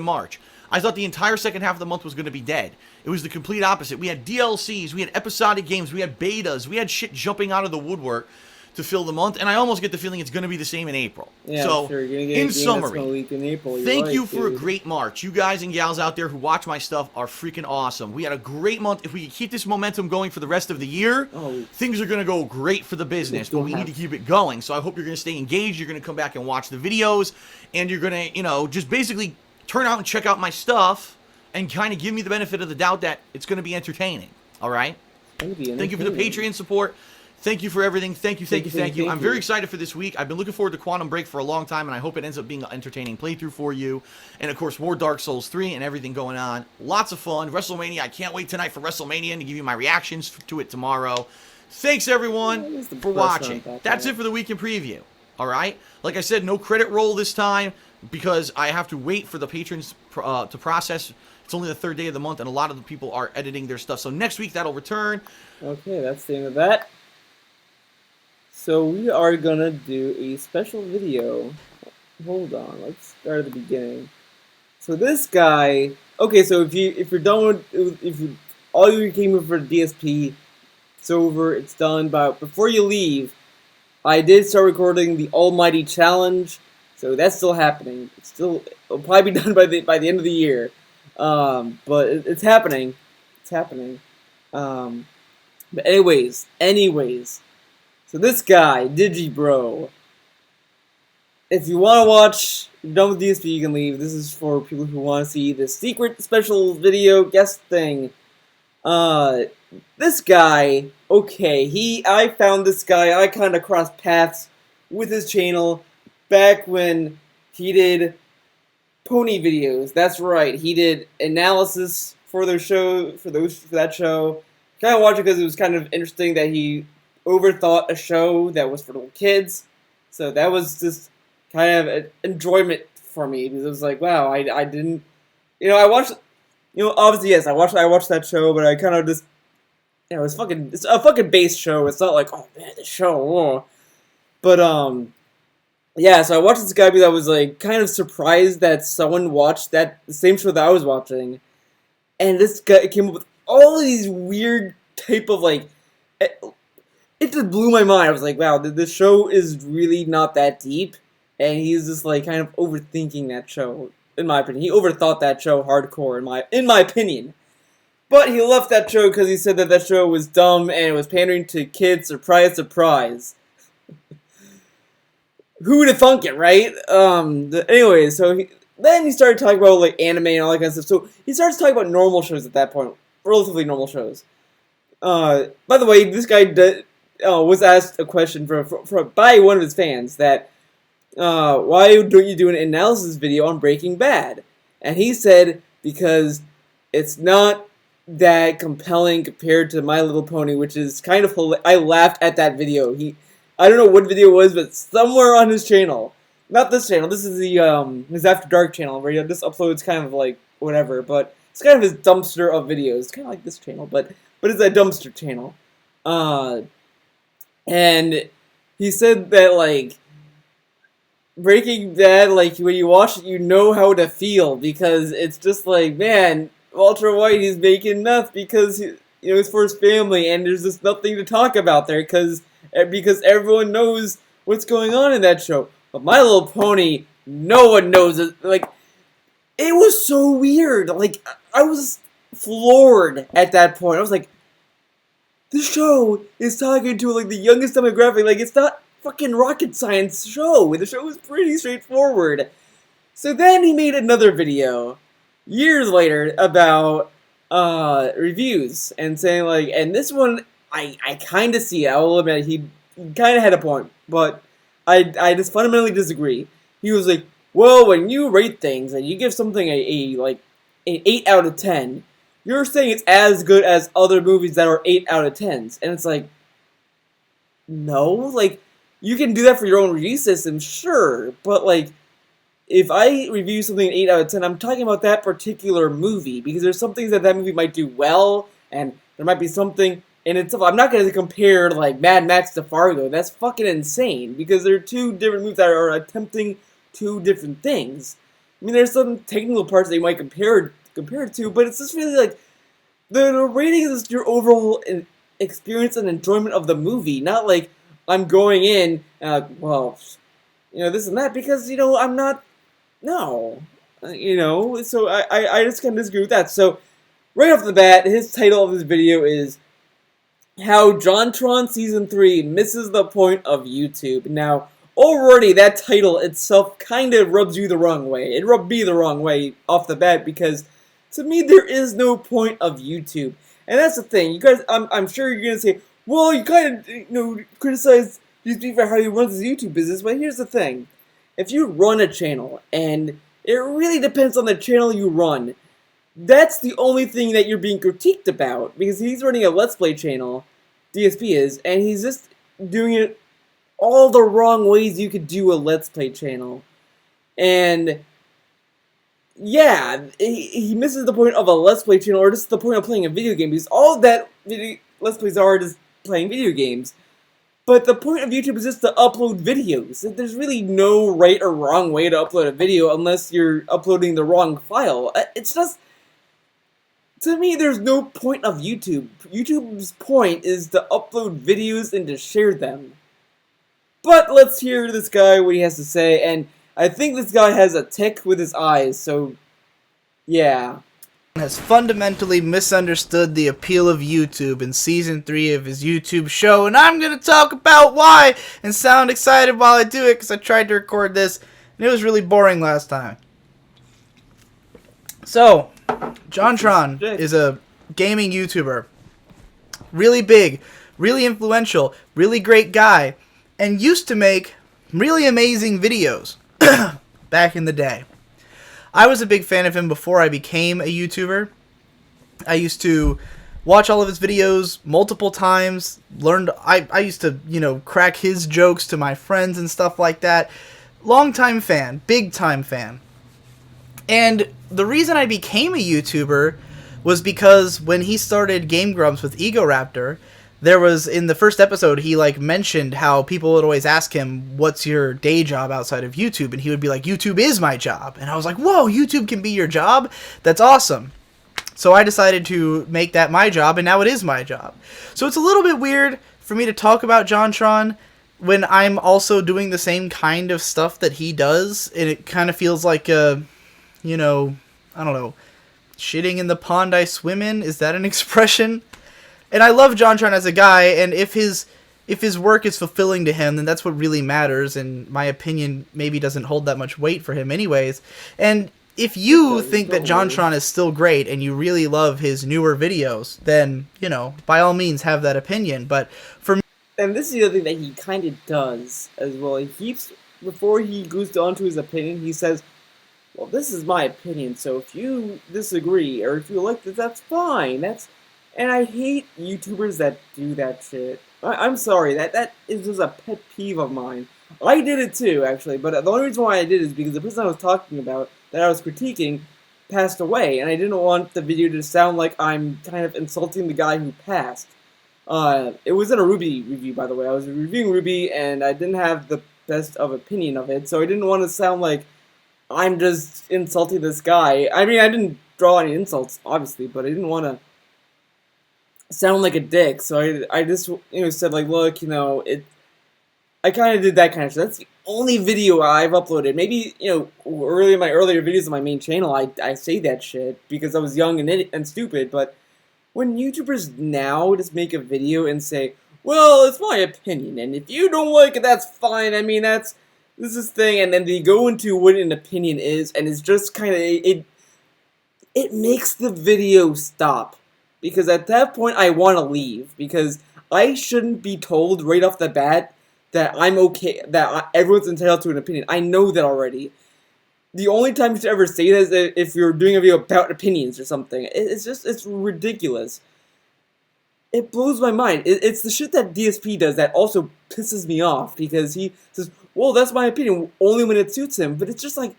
March, I thought the entire second half of the month was going to be dead. It was the complete opposite. We had DLCs, we had episodic games, we had betas, we had shit jumping out of the woodwork to fill the month, and I almost get the feeling it's going to be the same in April. Yeah, so, sure. You're gonna get in a game summary, that's gonna leak in April. thank Right, you for dude. a great March. You guys and gals out there who watch my stuff are freaking awesome. We had a great month. If we can keep this momentum going for the rest of the year, things are going to go great for the business, but we need to keep it going. So I hope you're going to stay engaged. You're going to come back and watch the videos, and you're going to, just basically turn out and check out my stuff and kind of give me the benefit of the doubt that it's going to be entertaining. All right? Thank you for the Patreon support. Thank you for everything. Thank you. I'm very excited for this week. I've been looking forward to Quantum Break for a long time, and I hope it ends up being an entertaining playthrough for you. And, of course, more Dark Souls 3 and everything going on. Lots of fun. WrestleMania. I can't wait tonight for WrestleMania and to give you my reactions to it tomorrow. Thanks, everyone, for watching. That's it for the week in preview. All right? Like I said, no credit roll this time because I have to wait for the patrons to process. It's only the third day of the month, and a lot of the people are editing their stuff. So next week, that'll return. Okay, that's the end of that. So we are gonna do a special video. Hold on, let's start at the beginning. So this guy, okay. So if you're done with all you came in for DSP, it's over. It's done. But before you leave, I did start recording the Almighty Challenge. So that's still happening. It'll probably be done by the end of the year. But it's happening. It's happening. But anyways. So this guy, DigiBro, if you want to watch, you're done with DSP, you can leave. This is for people who want to see the secret special video guest thing. This guy, okay, I found this guy, I kind of crossed paths with his channel back when he did pony videos. That's right, he did analysis for their show, for that show. Kind of watched it because it was kind of interesting that he overthought a show that was for little kids. So that was just kind of an enjoyment for me because it was like, wow, I didn't, I watched, obviously yes, I watched that show, but I kind of just, it's a fucking base show. It's not like, oh man, the show, but yeah. So I watched this guy because I was like kind of surprised that someone watched the same show that I was watching, and this guy came up with all of these weird type of like. It just blew my mind. I was like, wow, the show is really not that deep. And he's just like kind of overthinking that show, in my opinion. He overthought that show hardcore, in my opinion. But he left that show because he said that show was dumb and it was pandering to kids. Surprise, surprise. Who would have thunk it, right? Anyway, so then he started talking about like anime and all that kind of stuff. So he starts talking about normal shows at that point. Relatively normal shows. By the way, this guy was asked a question by one of his fans that, why don't you do an analysis video on Breaking Bad? And he said, because it's not that compelling compared to My Little Pony, which is kind of I laughed at that video. I don't know what video it was, but somewhere on his channel. Not this channel, this is his After Dark channel, where he just uploads kind of like whatever, but it's kind of his dumpster of videos. It's kind of like this channel, but it's a dumpster channel. And he said that, like, Breaking Bad, like, when you watch it, you know how to feel, because it's just like, man, Walter White, he's making meth because, it's for his family, and there's just nothing to talk about there, because everyone knows what's going on in that show. But My Little Pony, no one knows it. Like, it was so weird. Like, I was floored at that point. I was like, the show is talking to, like, the youngest demographic. Like, it's not fucking rocket science show. The show is pretty straightforward. So then he made another video, years later, about, reviews. And saying, like, and this one, I kind of see it. I will admit, he kind of had a point. But I just fundamentally disagree. He was like, well, when you rate things, and you give something an 8 out of 10, you're saying it's as good as other movies that are 8 out of 10s. And it's like, no, like, you can do that for your own review system, sure, but, like, if I review something an 8 out of 10, I'm talking about that particular movie, because there's some things that movie might do well, and there might be something in itself. I'm not going to compare, like, Mad Max to Fargo. That's fucking insane, because they're two different movies that are attempting two different things. I mean, there's some technical parts that you might compare it to, but it's just really like the rating is your overall experience and enjoyment of the movie, not like, I'm going in and well, this and that because I'm not. No, So I just kind of disagree with that. So right off the bat, his title of this video is how JonTron Season 3 misses the point of YouTube. Now, already that title itself kind of rubs you the wrong way. It rubbed me the wrong way off the bat because, to me, there is no point of YouTube. And that's the thing. You guys, I'm sure you're going to say, well, you kind of, criticize DSP for how he runs his YouTube business, but here's the thing. If you run a channel, and it really depends on the channel you run, that's the only thing that you're being critiqued about, because he's running a Let's Play channel, DSP is, and he's just doing it all the wrong ways you could do a Let's Play channel. And yeah, he misses the point of a Let's Play channel, or just the point of playing a video game, because all that Let's Plays are just playing video games. But the point of YouTube is just to upload videos. There's really no right or wrong way to upload a video unless you're uploading the wrong file. It's just... To me, there's no point of YouTube. YouTube's point is to upload videos and to share them. But let's hear this guy, what he has to say, and I think this guy has a tick with his eyes, so yeah. Has fundamentally misunderstood the appeal of YouTube in Season 3 of his YouTube show, and I'm going to talk about why and sound excited while I do it because I tried to record this, and it was really boring last time. So, JonTron is a gaming YouTuber. Really big, really influential, really great guy, and used to make really amazing videos back in the day. I was a big fan of him before I became a YouTuber. I used to watch all of his videos multiple times, I used to, crack his jokes to my friends and stuff like that. Long-time fan, big-time fan. And the reason I became a YouTuber was because when he started Game Grumps with Ego Raptor, there was, in the first episode, he, mentioned how people would always ask him, what's your day job outside of YouTube? And he would be like, YouTube is my job. And I was like, whoa, YouTube can be your job? That's awesome. So I decided to make that my job, and now it is my job. So it's a little bit weird for me to talk about JonTron when I'm also doing the same kind of stuff that he does, and it kind of feels like I don't know, shitting in the pond I swim in? Is that an expression? And I love JonTron as a guy, and if his work is fulfilling to him, then that's what really matters, and my opinion maybe doesn't hold that much weight for him anyways. And if you think that JonTron is still great, and you really love his newer videos, then, by all means have that opinion, but for me... And this is the other thing that he kind of does as well. He keeps, before he goes on to his opinion, he says, well, this is my opinion, so if you disagree, or if you like this, that's fine, And I hate YouTubers that do that shit. I'm sorry, that is just a pet peeve of mine. I did it too, actually, but the only reason why I did it is because the person I was talking about, that I was critiquing, passed away, and I didn't want the video to sound like I'm kind of insulting the guy who passed. It was in a Ruby review, by the way. I was reviewing Ruby, and I didn't have the best of opinion of it, so I didn't want to sound like I'm just insulting this guy. I mean, I didn't draw any insults, obviously, but I didn't want to sound like a dick, so I just, said, look, I kind of did that kind of shit. That's the only video I've uploaded. Maybe, early in my earlier videos on my main channel, I say that shit because I was young and stupid, but when YouTubers now just make a video and say, well, it's my opinion, and if you don't like it, that's fine, I mean, this is thing, and then they go into what an opinion is, and it's just kind of, it makes the video stop. Because at that point, I want to leave. Because I shouldn't be told right off the bat that I'm okay, that everyone's entitled to an opinion. I know that already. The only time you should ever say that is if you're doing a video about opinions or something. It's ridiculous. It blows my mind. It's the shit that DSP does that also pisses me off. Because he says, well, that's my opinion, only when it suits him. But it's just like,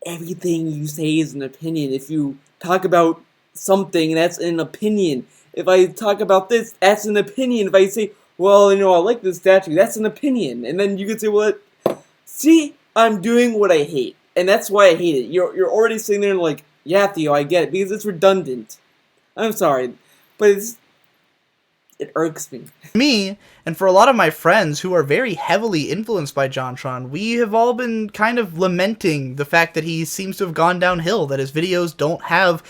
everything you say is an opinion. If you talk about something, that's an opinion. If I talk about this, that's an opinion. If I say, well, I like this statue, that's an opinion. And then you could say, well, see, I'm doing what I hate. And that's why I hate it. You're already sitting there and like, yeah, Theo, I get it, because it's redundant. I'm sorry. But It irks me. Me, and for a lot of my friends who are very heavily influenced by JonTron, we have all been kind of lamenting the fact that he seems to have gone downhill, that his videos don't have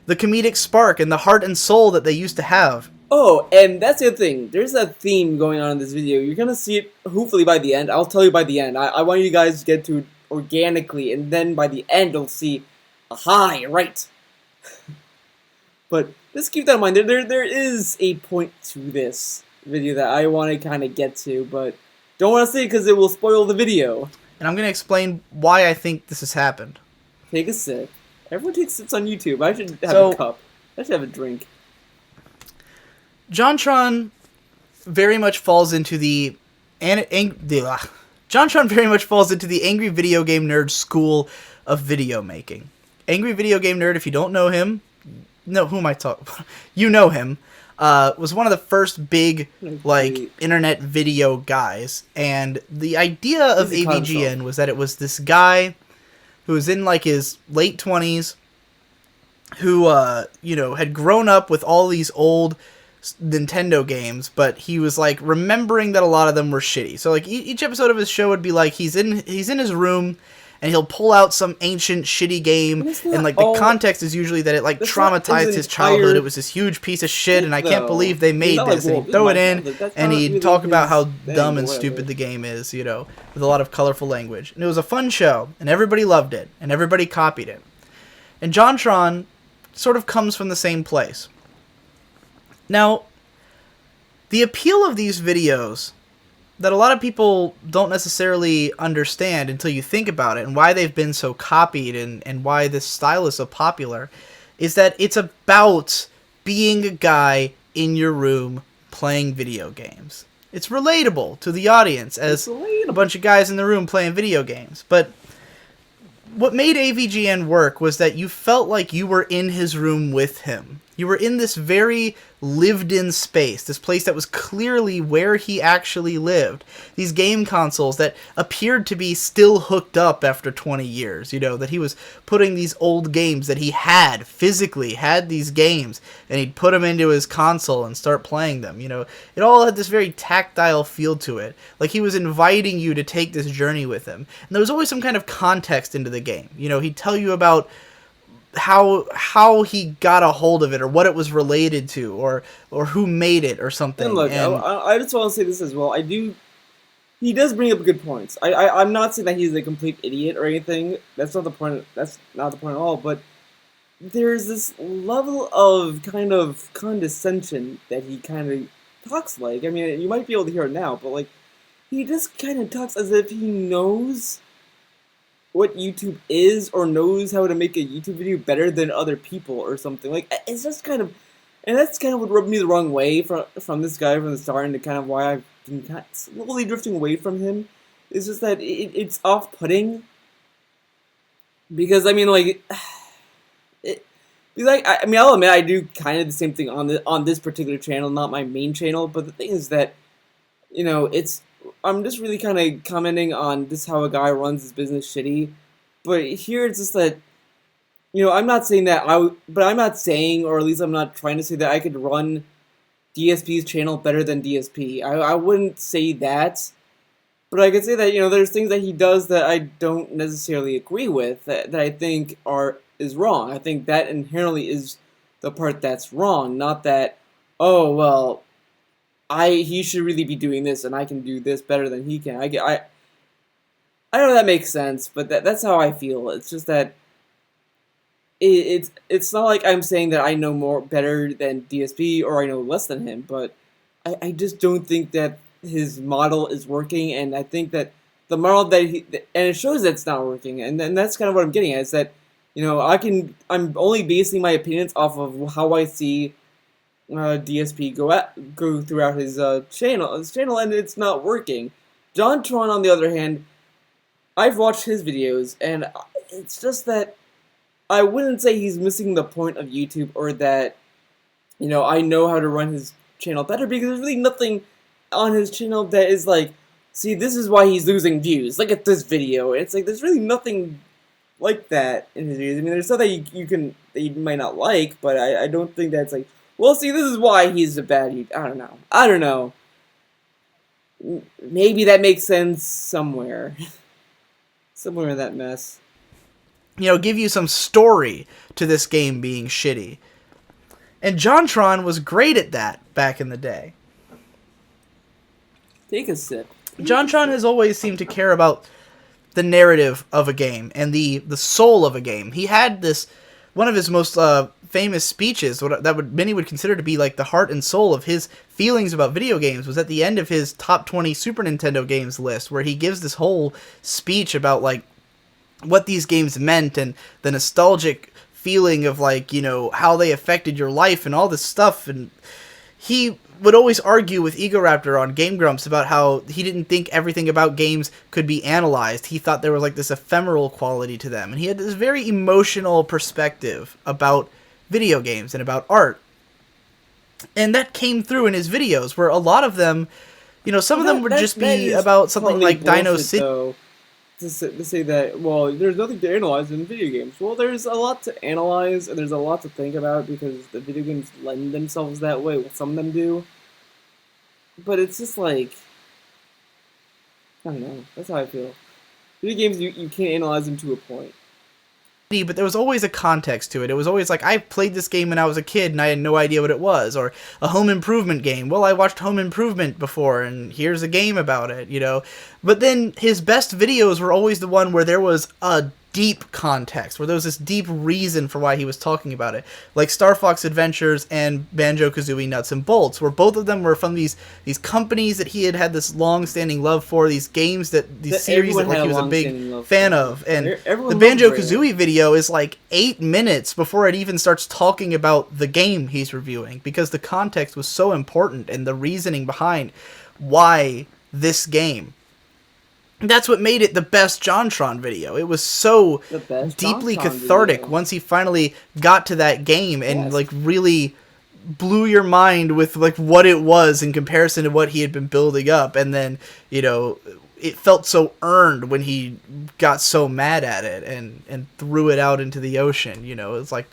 the comedic spark and the heart and soul that they used to have. Oh, and that's the other thing. There's a theme going on in this video. You're gonna see it hopefully by the end. I'll tell you by the end. I want you guys to get to it organically, and then by the end you'll see, aha, you're right. But just keep that in mind. There is a point to this video that I want to kind of get to, but don't want to say it because it will spoil the video. And I'm going to explain why I think this has happened. Take a sip. Everyone takes sips on YouTube. I should have a cup. I should have a drink. JonTron very much falls into the JonTron very much falls into the angry video game nerd school of video making. Angry video game nerd, if you don't know him, no, who am I talking? You know him. Was one of the first big internet video guys, and the idea of AVGN was that it was this guy who was in like his late 20s, who had grown up with all these old Nintendo games, but he was like remembering that a lot of them were shitty. So like each episode of his show would be like he's in his room, and he'll pull out some ancient shitty game, and like the context is usually that it like traumatized his childhood. It was this huge piece of shit, and I can't believe they made this. And he'd throw it in, and he'd talk about how dumb and stupid the game is, with a lot of colorful language. And it was a fun show, and everybody loved it, and everybody copied it. And JonTron sort of comes from the same place. Now, the appeal of these videos that a lot of people don't necessarily understand until you think about it, and why they've been so copied, and why this style is so popular, is that it's about being a guy in your room playing video games. It's relatable to the audience as a bunch of guys in the room playing video games. But what made AVGN work was that you felt like you were in his room with him. You were in this very lived-in space, this place that was clearly where he actually lived. These game consoles that appeared to be still hooked up after 20 years, that he was putting these old games that he physically had these games, and he'd put them into his console and start playing them. It all had this very tactile feel to it, like he was inviting you to take this journey with him. And there was always some kind of context into the game. He'd tell you about how he got a hold of it, or what it was related to, or who made it, or something. And look, I just want to say this as well. He does bring up good points. I'm not saying that he's a complete idiot or anything. That's not the point. That's not the point at all. But there's this level of kind of condescension that he kind of talks like. I mean, you might be able to hear it now, but like, he just kind of talks as if he knows what YouTube is, or knows how to make a YouTube video better than other people or something. Like, it's just kind of, and that's kind of what rubbed me the wrong way from this guy from the start, and kind of why I've been kind of slowly drifting away from him. It's just that it's off-putting, because I mean, like, I'll admit I do kind of the same thing on this particular channel, not my main channel. But the thing is that, I'm just really kind of commenting on just how a guy runs his business shitty. But here it's just that, I'm not saying that I'm not saying, or at least I'm not trying to say that I could run DSP's channel better than DSP. I wouldn't say that. But I could say that, there's things that he does that I don't necessarily agree with, that I think is wrong. I think that inherently is the part that's wrong, not that, oh, well, he should really be doing this, and I can do this better than he can. I know that makes sense, but that's how I feel. It's just that it's not like I'm saying that I know better than DSP, or I know less than him, but I just don't think that his model is working, and I think that the model that and it shows that it's not working, and that's kind of what I'm getting at, is that, I'm only basing my opinions off of how I see DSP go throughout his channel, and it's not working. JonTron, on the other hand, I've watched his videos, and it's just that I wouldn't say he's missing the point of YouTube, or that, I know how to run his channel better, because there's really nothing on his channel that is like, see, this is why he's losing views. Look at this video. It's like, there's really nothing like that in his videos. I mean, there's stuff that you might not like, but I don't think that's like, Well, see, this is why he's a bad YouTuber. I don't know. Maybe that makes sense somewhere. Somewhere in that mess. Give you some story to this game being shitty. And JonTron was great at that back in the day. Take a sip. JonTron has always seemed to care about the narrative of a game and the soul of a game. He had one of his most famous speeches many would consider to be like the heart and soul of his feelings about video games was at the end of his top 20 Super Nintendo games list, where he gives this whole speech about like what these games meant and the nostalgic feeling of like, how they affected your life and all this stuff. And he would always argue with Egoraptor on Game Grumps about how he didn't think everything about games could be analyzed. He thought there was like this ephemeral quality to them. And he had this very emotional perspective about video games and about art. And that came through in his videos, where a lot of them, some of them would just be about something like Dino City. To say that, well, there's nothing to analyze in video games. Well, there's a lot to analyze, and there's a lot to think about, because the video games lend themselves that way. Well, some of them do. But it's just like, I don't know. That's how I feel. Video games, you can't analyze them to a point. But there was always a context to it. It was always like, I played this game when I was a kid and I had no idea what it was. Or a home improvement game. Well, I watched Home Improvement before and here's a game about it, But then his best videos were always the one where there was a deep context, where there was this deep reason for why he was talking about it. Like Star Fox Adventures and Banjo-Kazooie Nuts and Bolts, where both of them were from these companies that he had this long-standing love for, these games these series that like he was a big fan of. And the Banjo-Kazooie video is like 8 minutes before it even starts talking about the game he's reviewing, because the context was so important and the reasoning behind why this game. That's what made it the best JonTron video. It was so deeply cathartic video. Once he finally got to that game and like really blew your mind with like what it was in comparison to what he had been building up. And then, it felt so earned when he got so mad at it and threw it out into the ocean. It's like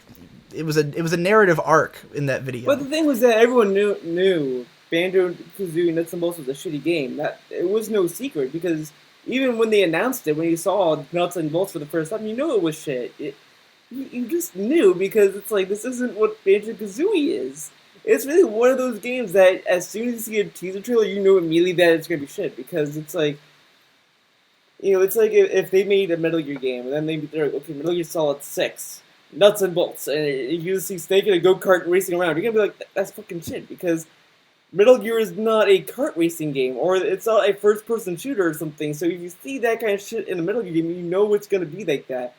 it was a narrative arc in that video. But the thing was that everyone knew Banjo-Kazooie Nuts and Bolts was a shitty game. That it was no secret, because even when they announced it, when you saw Nuts and Bolts for the first time, it was shit. You just knew, because it's like, this isn't what Banjo-Kazooie is. It's really one of those games that as soon as you see a teaser trailer, you know immediately that it's going to be shit, because it's like, it's like if they made a Metal Gear game, and then they're like, okay, Metal Gear Solid 6, Nuts and Bolts, and you see Snake in a go-kart racing around, you're going to be like, that's fucking shit, because Metal Gear is not a kart racing game, or it's not a first-person shooter or something, so if you see that kind of shit in a Metal Gear game, you know it's going to be like that.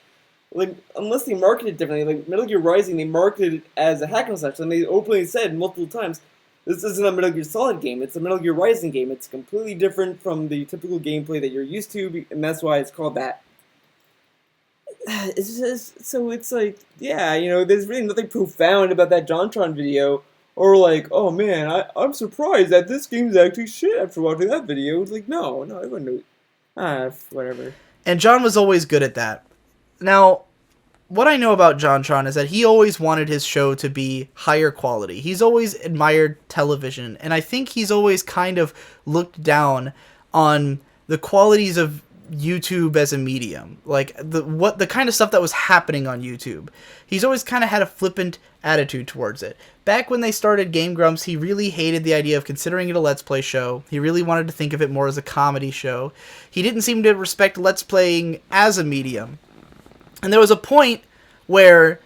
Like, unless they market it differently, like Metal Gear Rising, they marketed it as a hack and slash, and they openly said multiple times, this isn't a Metal Gear Solid game, it's a Metal Gear Rising game, it's completely different from the typical gameplay that you're used to, and that's why it's called that. It's just, so it's like, yeah, there's really nothing profound about that JonTron video. Or like, oh man, I'm surprised that this game's actually shit after watching that video. It's like, no, everyone knows. Whatever. And John was always good at that. Now, what I know about JonTron is that he always wanted his show to be higher quality. He's always admired television, and I think he's always kind of looked down on the qualities of YouTube as a medium, like the kind of stuff that was happening on YouTube. He's always kind of had a flippant attitude towards it. Back when they started Game Grumps, he really hated the idea of considering it a Let's Play show. He really wanted to think of it more as a comedy show. He didn't seem to respect Let's Playing as a medium. And there was a point where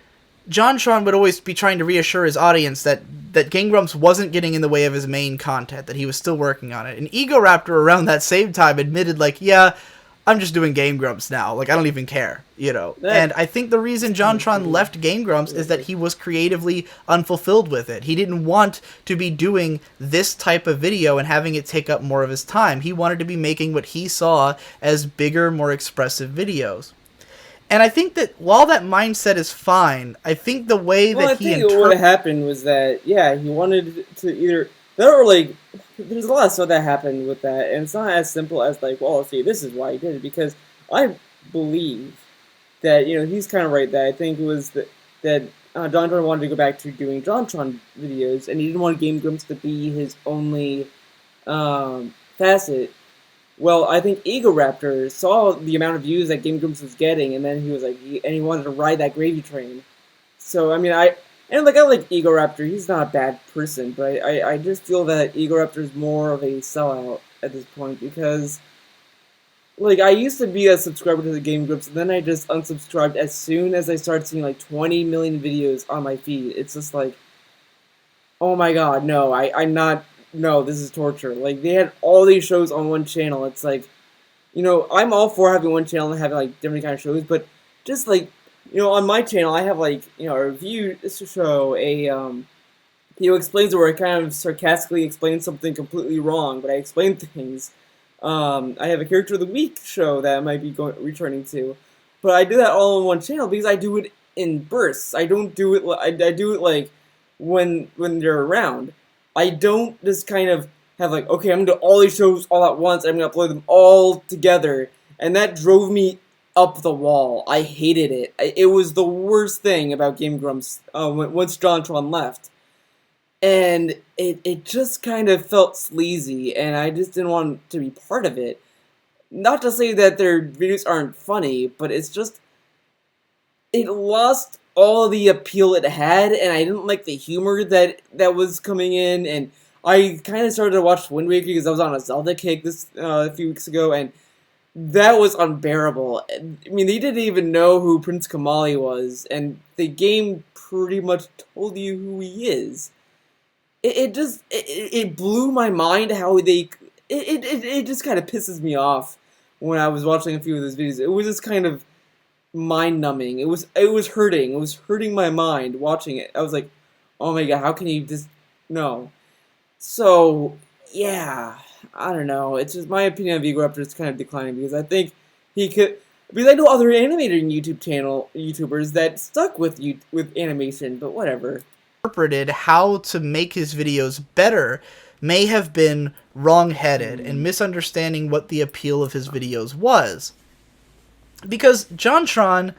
JonTron would always be trying to reassure his audience that Game Grumps wasn't getting in the way of his main content, that he was still working on it. And Egoraptor around that same time admitted, like, yeah, I'm just doing Game Grumps now. Like, I don't even care, And I think the reason JonTron left Game Grumps is that he was creatively unfulfilled with it. He didn't want to be doing this type of video and having it take up more of his time. He wanted to be making what he saw as bigger, more expressive videos. And I think that while that mindset is fine, I think the way that he what happened was that, yeah, he wanted to either... There's a lot of stuff that happened with that, and it's not as simple as like, well, see, this is why he did it, because I believe that, he's kind of right, that I think it was that JonTron wanted to go back to doing JonTron videos, and he didn't want Game Grumps to be his only facet. Well, I think Ego Raptor saw the amount of views that Game Grumps was getting, and then he was like, and he wanted to ride that gravy train. So I mean, I like Ego Raptor. He's not a bad person, but I just feel that Ego Raptor is more of a sellout at this point because, like, I used to be a subscriber to the Game Grumps, and then I just unsubscribed as soon as I started seeing like 20 million videos on my feed. It's just like, oh my god, no, I'm not. No, this is torture. Like, they had all these shows on one channel. It's like, I'm all for having one channel and having, like, different kind of shows, but just, like, on my channel, I have, like, a review show, Explains it, where I kind of sarcastically explain something completely wrong, but I explain things. I have a Character of the Week show that I might be returning to, but I do that all on one channel because I do it in bursts. I don't do it, I do it, like, when they're around. I don't just kind of have like, okay, I'm going to do all these shows all at once, I'm going to upload them all together, and that drove me up the wall. I hated it. It was the worst thing about Game Grumps once JonTron left. And it just kind of felt sleazy, and I just didn't want to be part of it. Not to say that their videos aren't funny, but it's just, it lost all the appeal it had, and I didn't like the humor that was coming in, and I kind of started to watch Wind Waker because I was on a Zelda kick a few weeks ago, and that was unbearable. I mean, they didn't even know who Prince Kamali was, and the game pretty much told you who he is. It blew my mind how it just kind of pisses me off when I was watching a few of those videos. It was just kind of mind-numbing. It was hurting. It was hurting my mind watching it. I was like, oh my god, how can you just... No. So, yeah, I don't know. It's just my opinion of Ego Raptor is kind of declining because I think he could... Because I know other animated YouTubers that stuck with animation, but whatever. Interpreted how to make his videos better may have been wrong-headed and misunderstanding what the appeal of his videos was. Because JonTron,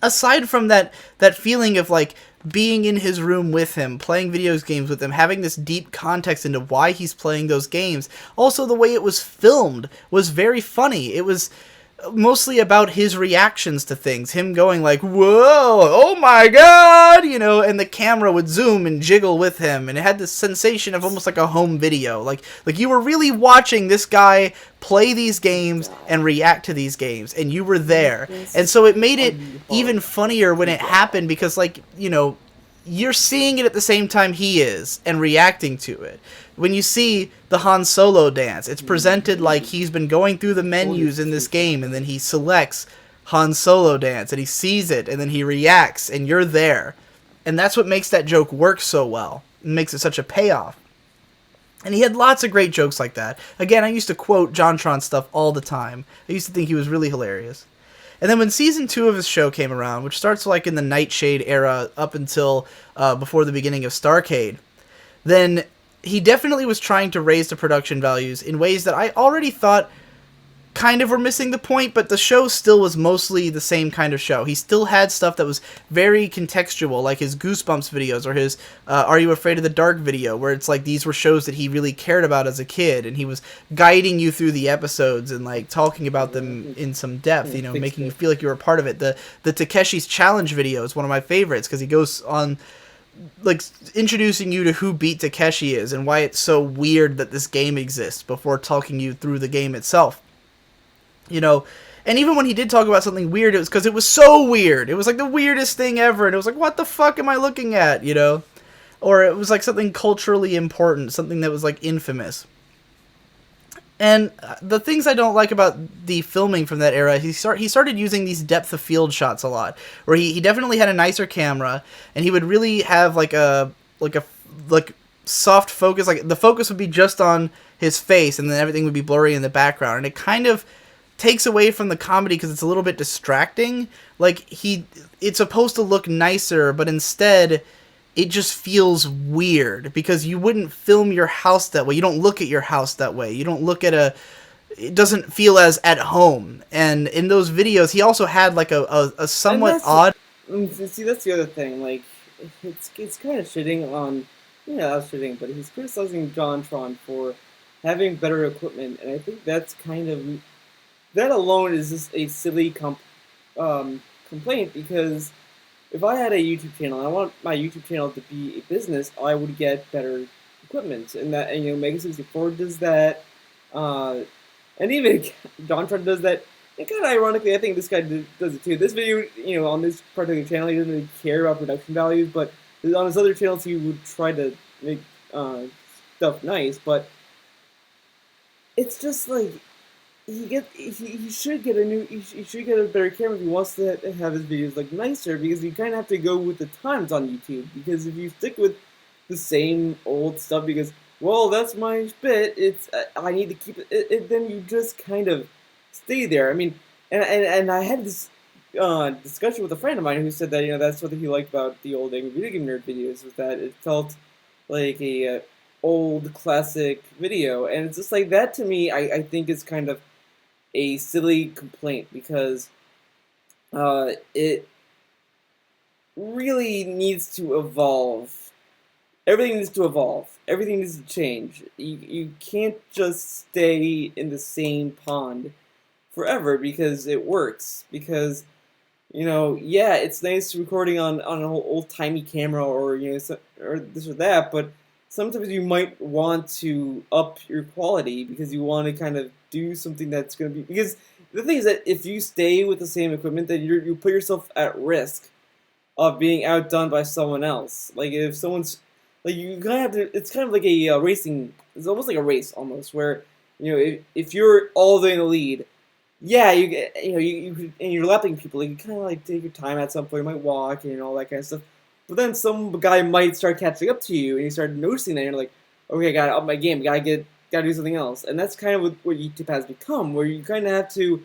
aside from that feeling of like being in his room with him, playing video games with him, having this deep context into why he's playing those games, also the way it was filmed was very funny. It was mostly about his reactions to things, him going like, whoa, oh my god, and the camera would zoom and jiggle with him, and it had this sensation of almost like a home video, like you were really watching this guy play these games and react to these games, and you were there. And so it made it even funnier when it happened because, like, you're seeing it at the same time he is and reacting to it. When you see the Han Solo dance, it's presented like he's been going through the menus in this game, and then he selects Han Solo dance, and he sees it, and then he reacts, and you're there. And that's what makes that joke work so well. It makes it such a payoff. And he had lots of great jokes like that. Again, I used to quote JonTron stuff all the time. I used to think he was really hilarious. And then when Season 2 of his show came around, which starts like in the Nightshade era up until before the beginning of Starcade, then he definitely was trying to raise the production values in ways that I already thought kind of were missing the point, but the show still was mostly the same kind of show. He still had stuff that was very contextual, like his Goosebumps videos or his Are You Afraid of the Dark video, where it's like these were shows that he really cared about as a kid, and he was guiding you through the episodes and like talking about them in some depth, making you feel like you were a part of it. The Takeshi's Challenge video is one of my favorites because he goes on like introducing you to who Beat Takeshi is and why it's so weird that this game exists before talking you through the game itself. And even when he did talk about something weird, it was because it was so weird. It was like the weirdest thing ever, and it was like, what the fuck am I looking at, Or it was like something culturally important, something that was like infamous. And the things I don't like about the filming from that era, he started using these depth of field shots a lot, where he definitely had a nicer camera, and he would really have like soft focus, like the focus would be just on his face, and then everything would be blurry in the background, and it kind of takes away from the comedy because it's a little bit distracting. Like it's supposed to look nicer, but instead it just feels weird because you wouldn't film your house that way. You don't look at your house that way. You don't look at it doesn't feel as at home. And in those videos, he also had like a somewhat odd... See, that's the other thing. Like, it's kind of shitting on, not shitting, but he's criticizing JonTron for having better equipment, and I think that's kind of that alone is just a silly complaint because if I had a YouTube channel and I want my YouTube channel to be a business, I would get better equipment, and Mega 64 does that, uh, and even JonTron does that. And kind of ironically, I think this guy does it too. This video, on this particular channel, he doesn't really care about production values, but on his other channels, he would try to make stuff nice. But it's just like he should get he should get a better camera if he wants to have his videos like nicer, because you kind of have to go with the times on YouTube. Because if you stick with the same old stuff, because well, that's my bit, it's I need to keep it, then you just kind of stay there. I mean, and I had this discussion with a friend of mine who said that that's what he liked about the old Angry Video Game Nerd videos, was that it felt like a old classic video, and it's just like that to me. I think is kind of a silly complaint, because it really needs to evolve. Everything needs to evolve. Everything needs to change. You can't just stay in the same pond forever because it works. Because yeah, it's nice recording on an old timey camera, or or this or that, but sometimes you might want to up your quality because you want to kind of do something that's going to be, because the thing is that if you stay with the same equipment, then you put yourself at risk of being outdone by someone else. Like if someone's like, you kind of have to. It's kind of like a racing. It's almost like a race almost, where if you're all the way in the lead, yeah, you get and you're lapping people. Like, you kind of like take your time at some point. You might walk and all that kind of stuff. But then some guy might start catching up to you, and you start noticing that, and you're like, okay, I gotta up my game. Gotta do something else. And that's kind of what YouTube has become, where you kind of have to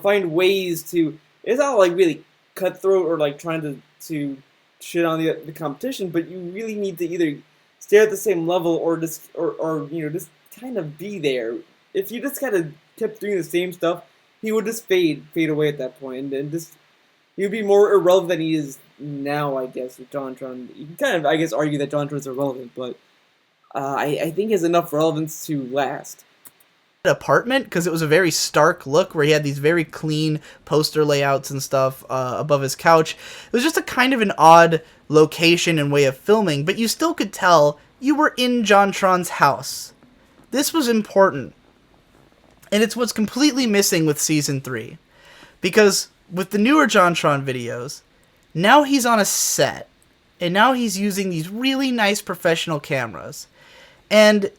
find ways to. It's not like really cutthroat or like trying to shit on the competition, but you really need to either stay at the same level or just just kind of be there. If you just kind of kept doing the same stuff, he would just fade away at that point, and just he would be more irrelevant than he is now, I guess. With JonTron, you can kind of, I guess, argue that JonTron's irrelevant, but I think he has enough relevance to last. Apartment, because it was a very stark look where he had these very clean poster layouts and stuff above his couch. It was just a kind of an odd location and way of filming, but you still could tell you were in JonTron's house. This was important, and it's what's completely missing with Season 3, because with the newer JonTron videos, now he's on a set, and now he's using these really nice professional cameras, and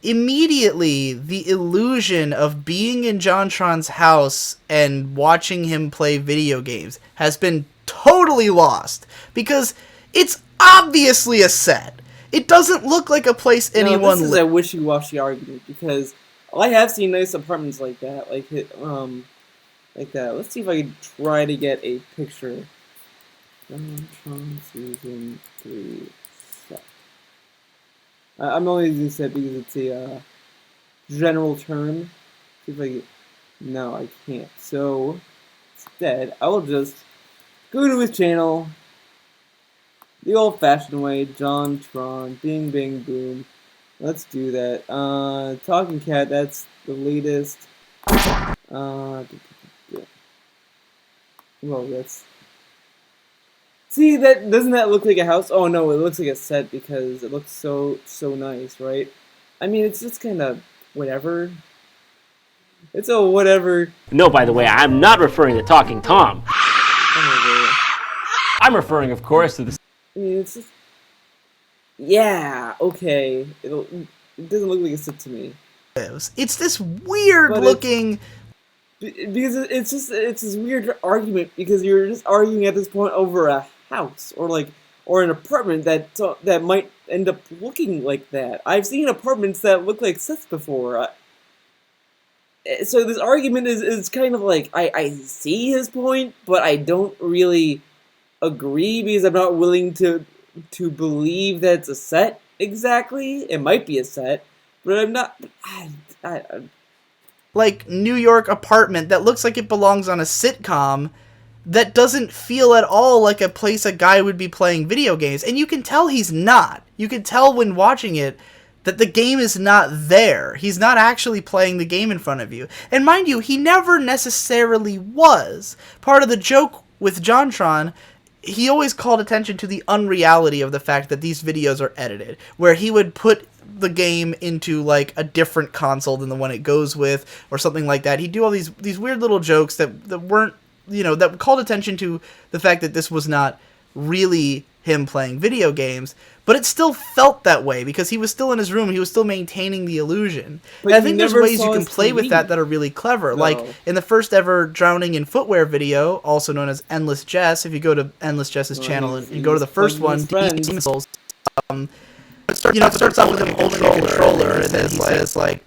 immediately the illusion of being in JonTron's house and watching him play video games has been totally lost, because it's obviously a set. It doesn't look like a place anyone this is a wishy-washy argument, because I have seen nice apartments like that, like that. Let's see if I can try to get a picture. JonTron Season 3 set. I'm only using set because it's a general term. See if I can. No, I can't. So instead, I will just go to his channel the old-fashioned way. JonTron, bing, bing, boom. Let's do that. Talking Cat. That's the latest. Well, that's. See, doesn't that look like a house? Oh no, it looks like a set because it looks so nice, right? I mean, it's just kind of whatever. It's a whatever. No, by the way, I'm not referring to Talking Tom. I'm referring, of course, to the. I mean, it's just. Yeah, okay. It doesn't look like a set to me. It's this weird looking. Because it's this weird argument, because you're just arguing at this point over a house or an apartment that might end up looking like that. I've seen apartments that look like sets before. So this argument is kind of like, I see his point, but I don't really agree, because I'm not willing to believe that it's a set exactly. It might be a set, but I'm not. Like New York apartment that looks like it belongs on a sitcom that doesn't feel at all like a place a guy would be playing video games. And you can tell he's not. You can tell when watching it that the game is not there. He's not actually playing the game in front of you. And mind you, he never necessarily was. Part of the joke with JonTron, he always called attention to the unreality of the fact that these videos are edited, where he would put the game into like a different console than the one it goes with, or something like that. He'd do all these weird little jokes that weren't, that called attention to the fact that this was not really him playing video games, but it still felt that way because he was still in his room. He was still maintaining the illusion. And I think there's ways you can play with that are really clever. No. Like in the first ever Drowning in Footwear video, also known as Endless Jess, if you go to Endless Jess's channel and go to the first one, it starts off with him holding a controller, and then he says like,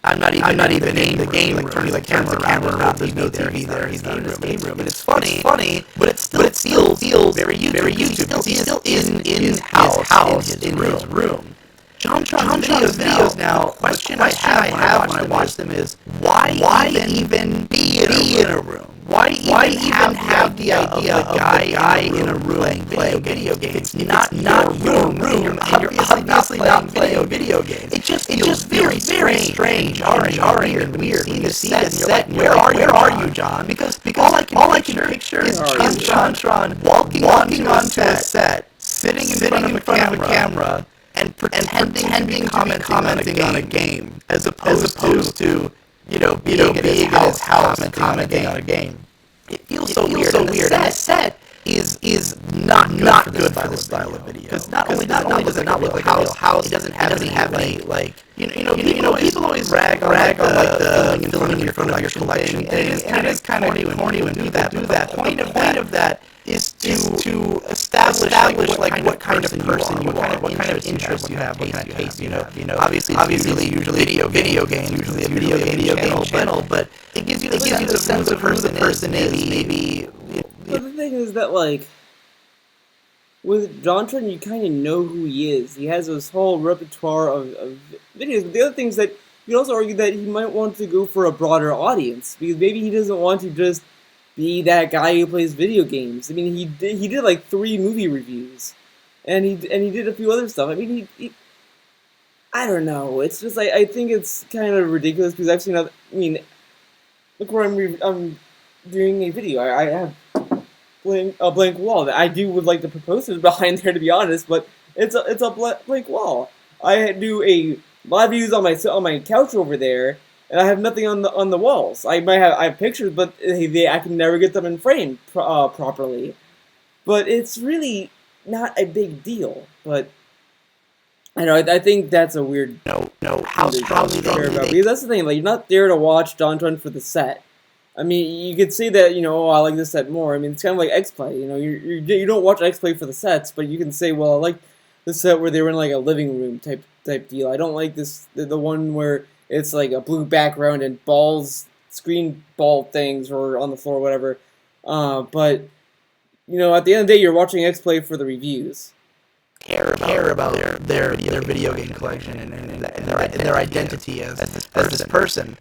I'm not even in the game, like turning the camera around, there's no TV there, he's not in his game room. And it's funny, but it still feels very YouTube. He's still in his house, in his room. JonTron's videos now, the question I have when I watch them is, why even be in a room? Why even have the idea of a guy in a room playing video games? It's not your room. You're obviously not playing video games. It just feels very strange, jarring, and weird. You see this set. Where are you, John? Because all I can picture is JonTron walking onto a set, sitting in front of a camera, and pretending to be commenting on a game, as opposed to being in his house commenting on a game. It feels so weird. And the set is not good for this style of video. Because not only does it not look like a real house, it doesn't have any like people always brag on like the filming in front of your collection, and it is kind of corny when do that. The point of that is to establish like what kind of person you are, what kind of interests you have, what kind of taste you have. Obviously usually video game, usually a video game channel, but it gives you the sense of who the person is. Maybe. But the thing is that like with JonTron, you kind of know who he is. He has this whole repertoire of videos. But the other thing is that you could also argue that he might want to go for a broader audience because maybe he doesn't want to just be that guy who plays video games. I mean, he did like 3 movie reviews, and he did a few other stuff. I mean, he I don't know. It's just I think it's kind of ridiculous because I've seen other. I mean, look where I'm doing a video. I have a blank wall that I would like to propose it behind there, to be honest, but it's a blank wall. I do a live views on my couch over there, and I have nothing on the walls. I have pictures, but I can never get them in frame properly. But it's really not a big deal. But I know I think that's a weird how strongly they because that's the thing. Like, you're not there to watch JonTron for the set. I mean, you could say that, I like this set more. I mean, it's kind of like X-Play. You don't watch X-Play for the sets, but you can say, well, I like the set where they were in like a living room type deal. I don't like the one where it's like a blue background and screen ball things or on the floor or whatever. But at the end of the day, you're watching X-Play for the reviews. Care about their video game collection and their identity as this person.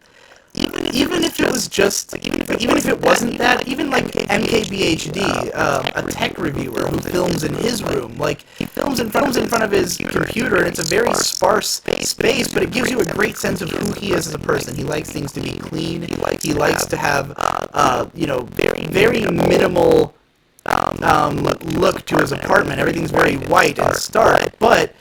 Even if it was just, even if it wasn't that, even like MKBHD, a tech reviewer who films in his room, like he films in front of his computer, and it's a very sparse space, but it gives you a great sense of who he is as a person. He likes things to be clean. He likes to have, very minimal look to his apartment. Everything's very white and stark, but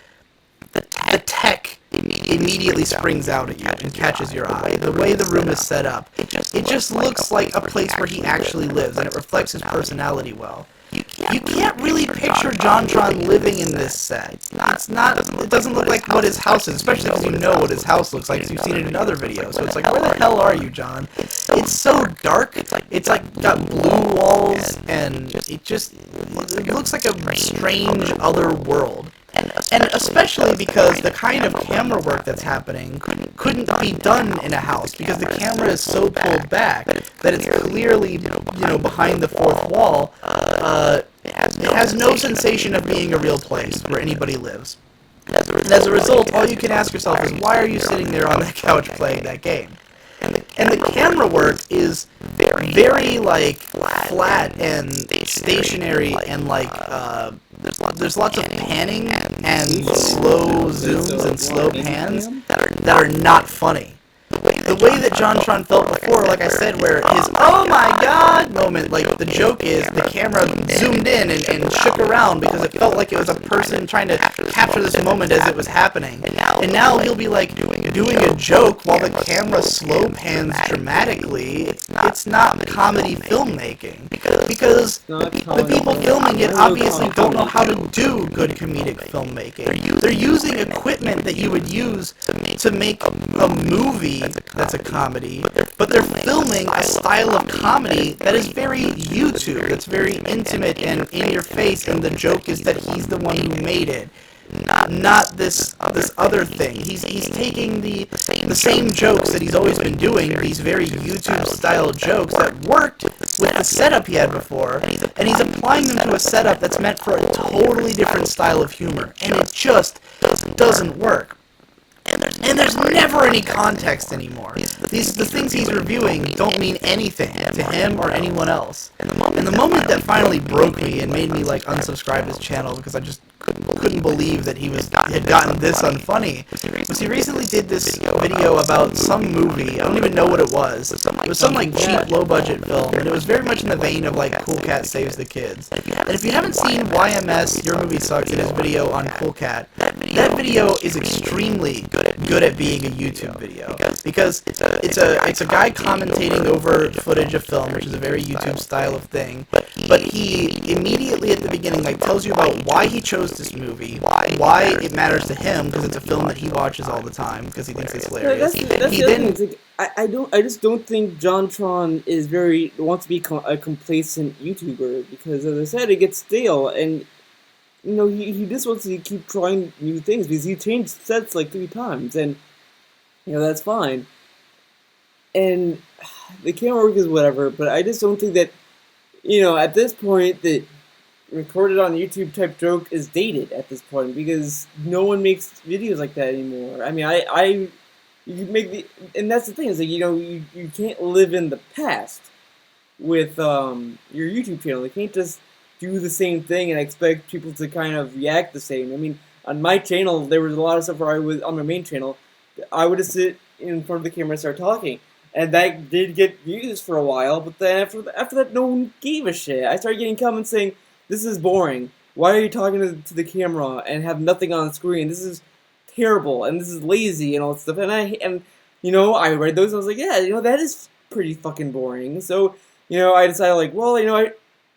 the tech immediately springs out at you and catches your eye. The way the room is set up, it just looks like a place where he actually lives, and it reflects his personality well. You can't really picture JonTron living in this set. It doesn't look like what his house is, especially because you know what his house looks like because you've seen it in other videos. So it's like, where the hell are you, John? It's so dark. It's like got blue walls, and it looks like a strange other world. And especially because the kind of camera work that's happening couldn't be done in a house because the camera is so pulled back that it's clearly behind the fourth wall. It has no sensation of being a real place where anybody lives. And as a result, all you can ask yourself is, why are you sitting there on that couch playing that game? And the camera work is very like flat and stationary, and like there's lots of panning and slow zooms and slow pans that are not funny. The way that JonTron felt before, like I said, where his "oh my god" moment, like the joke is the camera zoomed in and shook around because it felt like it was a person trying to capture this moment as it was happening. And now he'll be like doing a joke while the camera slow pans dramatically. It's not comedy filmmaking because the people filming it obviously don't know how to do good comedic filmmaking. They're using equipment that you would use to make a movie that's a comedy, but they're filming a style of comedy that is very YouTube. It's very intimate and in your face, and the joke is that he's the one who made it, not this other thing. He's taking the same jokes that he's always been doing, these very YouTube style jokes that worked with the setup he had before, and he's applying them to a setup that's meant for a totally different style of humor, and it just doesn't work. And there's never any context anymore. The things he's reviewing don't mean anything to him or anyone else. And the moment that finally broke me and made me like unsubscribe his channel because I just couldn't believe that he had gotten this unfunny was he recently did this video about some movie. I don't even know what it was. It was some like cheap low budget film, and it was very much in the vein of like Cool Cat Saves the Kids. And if you haven't seen YMS Your Movie Sucks in his video on Cool Cat, that video is extremely good at being a YouTube video because it's a guy commentating over footage of film, which is a very YouTube style of thing. But he immediately at the beginning like tells you about why he chose this movie, why it matters to him because it's a film that he watches all the time because he thinks it's hilarious. That's the other thing. It's like, I just don't think JonTron wants to be a complacent YouTuber because, as I said, it gets stale, and you know he just wants to keep trying new things because he changed sets like 3 times, and you know that's fine. And the camera work is whatever, but I just don't think that at this point that recorded on YouTube type joke is dated at this point because no one makes videos like that anymore. I mean, you make and that's the thing is like you can't live in the past with your YouTube channel. You can't just do the same thing and expect people to kind of react the same. I mean, on my channel there was a lot of stuff where on my main channel I would just sit in front of the camera and start talking. And that did get views for a while, but then after that, no one gave a shit. I started getting comments saying, "This is boring. Why are you talking to the camera and have nothing on the screen? This is terrible, and this is lazy, and all that stuff." And I read those, and I was like, "Yeah, that is pretty fucking boring." So, I decided, like, well,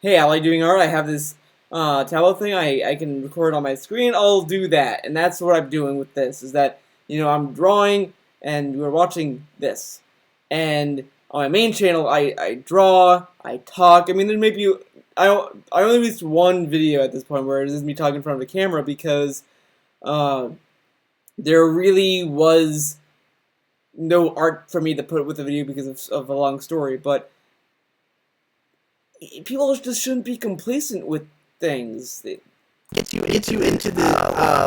hey, I like doing art. I have this tablet thing. I can record on my screen. I'll do that, and that's what I'm doing with this. Is that I'm drawing, and we're watching this. And on my main channel, I draw, I talk. I mean, there may be I only released one video at this point where it is me talking in front of the camera because there really was no art for me to put with the video because of a long story. But people just shouldn't be complacent with things. It gets you into the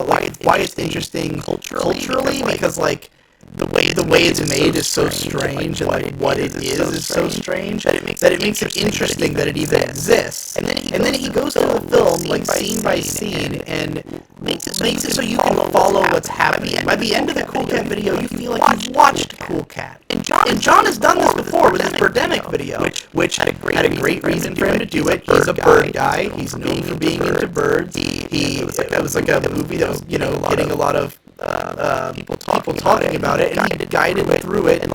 why it's interesting culturally because like. The way it's made is so strange, and like what it is so strange that it makes it interesting that it even exists. And then he goes through the film like scene by scene and makes it so you can follow what's happening. By the end of the Cool Cat video, you feel like you've watched Cool Cat. And John has done this before with his Birdemic video, which had a great reason for him to do it. He's a bird guy. He's known for being into birds. It was like a movie that was getting a lot of people talking about it, and he guided through it and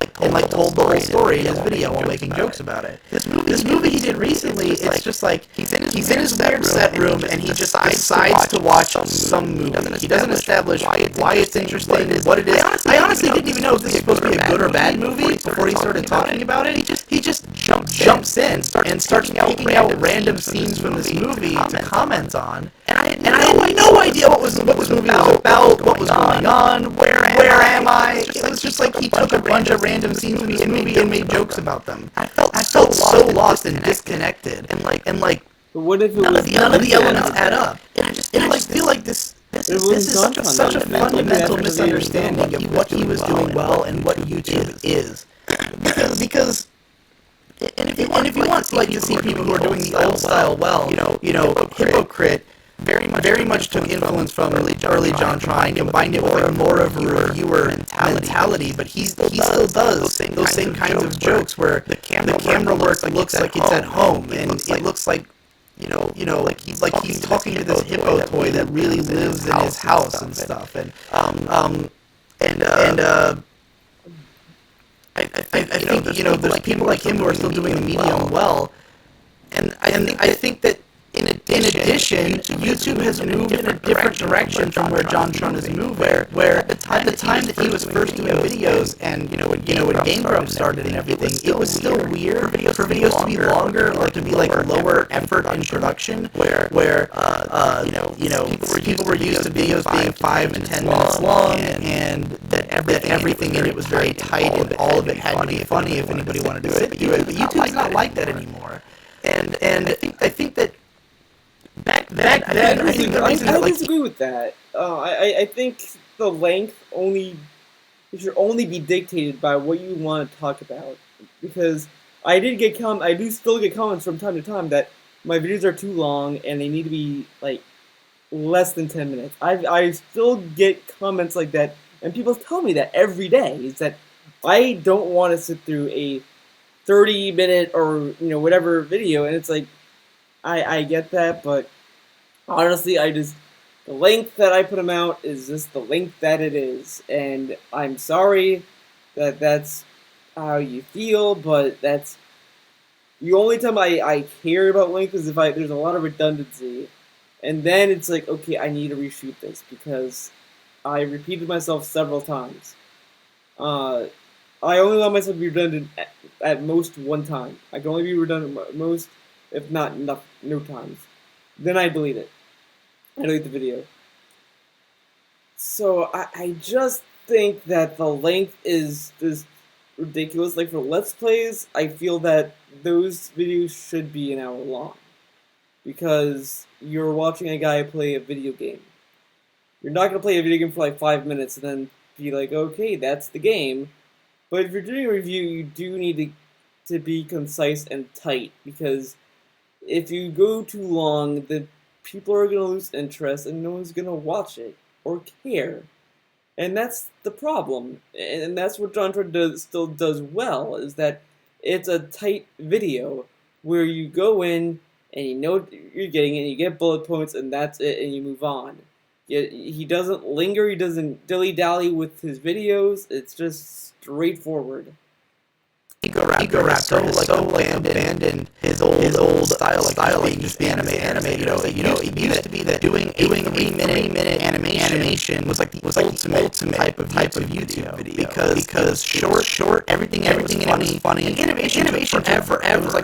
told the whole story in his video while making jokes about it. This movie he did recently, it's just like he's in his weird set room and he just decides to watch some movie. He doesn't establish why it's interesting, what it is. I honestly didn't even know if this was supposed to be a good or bad movie before he started talking about it. He just jumps in and starts picking out random scenes from this movie to comment on. And I had no idea what this movie was about, what was going on, where am I? It was just like he took a bunch of random scenes from this movie and made jokes about them. I felt so lost and disconnected, and like but what if none of the elements add up. And I feel like this is such a fundamental misunderstanding of what he was doing well and what YouTube is, because And if you want like to see people who are doing the old style well, Hypocrite very much took influence from early JonTron, combined it with more of a reviewer mentality, but he still does those same kinds of jokes where the camera work looks like it's at home, and it looks like like he's talking to this hippo toy that really lives in his house and stuff, and I think there's people like him who are still doing the medium well, and I think that in addition, YouTube has moved in a different direction from where JonTron is moving. Where at the time that he was first doing videos, and when Game Grumps started and everything, it was still weird for videos to be longer or to be like lower effort in production. Where people were used to videos being 5 to 10 minutes long, and that everything in it was very tight, and all of it had to be funny if anybody wanted to sit through it. But YouTube's not like that anymore. And I think that back then, I think the reason I disagree with that. I think the length should only be dictated by what you want to talk about. Because I do still get comments from time to time that my videos are too long and they need to be like less than 10 minutes. I still get comments like that, and people tell me that every day. Is that I don't want to sit through a 30-minute or whatever video, and it's like I get that, but honestly, the length that I put them out is just the length that it is, and I'm sorry that that's how you feel, but that's the only time I care about length is if there's a lot of redundancy, and then it's like, okay, I need to reshoot this because I repeated myself several times. I only allow myself to be redundant at most one time. I can only be redundant most, if not enough, no times. Then I delete it. I delete the video. So I just think that the length is just ridiculous. Like for Let's Plays, I feel that those videos should be an hour long. Because you're watching a guy play a video game. You're not going to play a video game for like 5 minutes and then be like, okay, that's the game. But if you're doing a review, you do need to be concise and tight, because if you go too long, the people are going to lose interest and no one's going to watch it or care. And that's the problem. And that's what JonTron still does well, is that it's a tight video where you go in and you know what you're getting and you get bullet points and that's it and you move on. He doesn't linger, he doesn't dilly-dally with his videos, it's just straightforward. Ego Rap so abandoned his old style like just animated. It used to be that doing a 3-minute animation was like the ultimate type of YouTube video, because short everything was funny. And animation forever.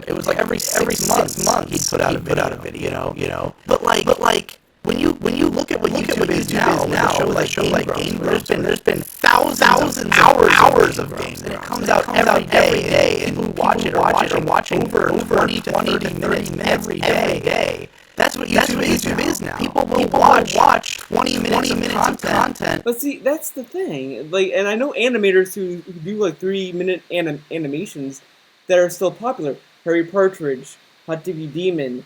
It was like every 6 months he'd put out a video. But like. When you look at what YouTube is now, with a show like Game Grumps, there's been thousands of hours of games, and it comes out every day, and people watch it over 20 to 30 minutes every day. That's what YouTube is now. People will watch 20 minutes of content. But see, that's the thing. Like, and I know animators who do like 3-minute animations that are still popular. Harry Partridge, Hot TV Demon,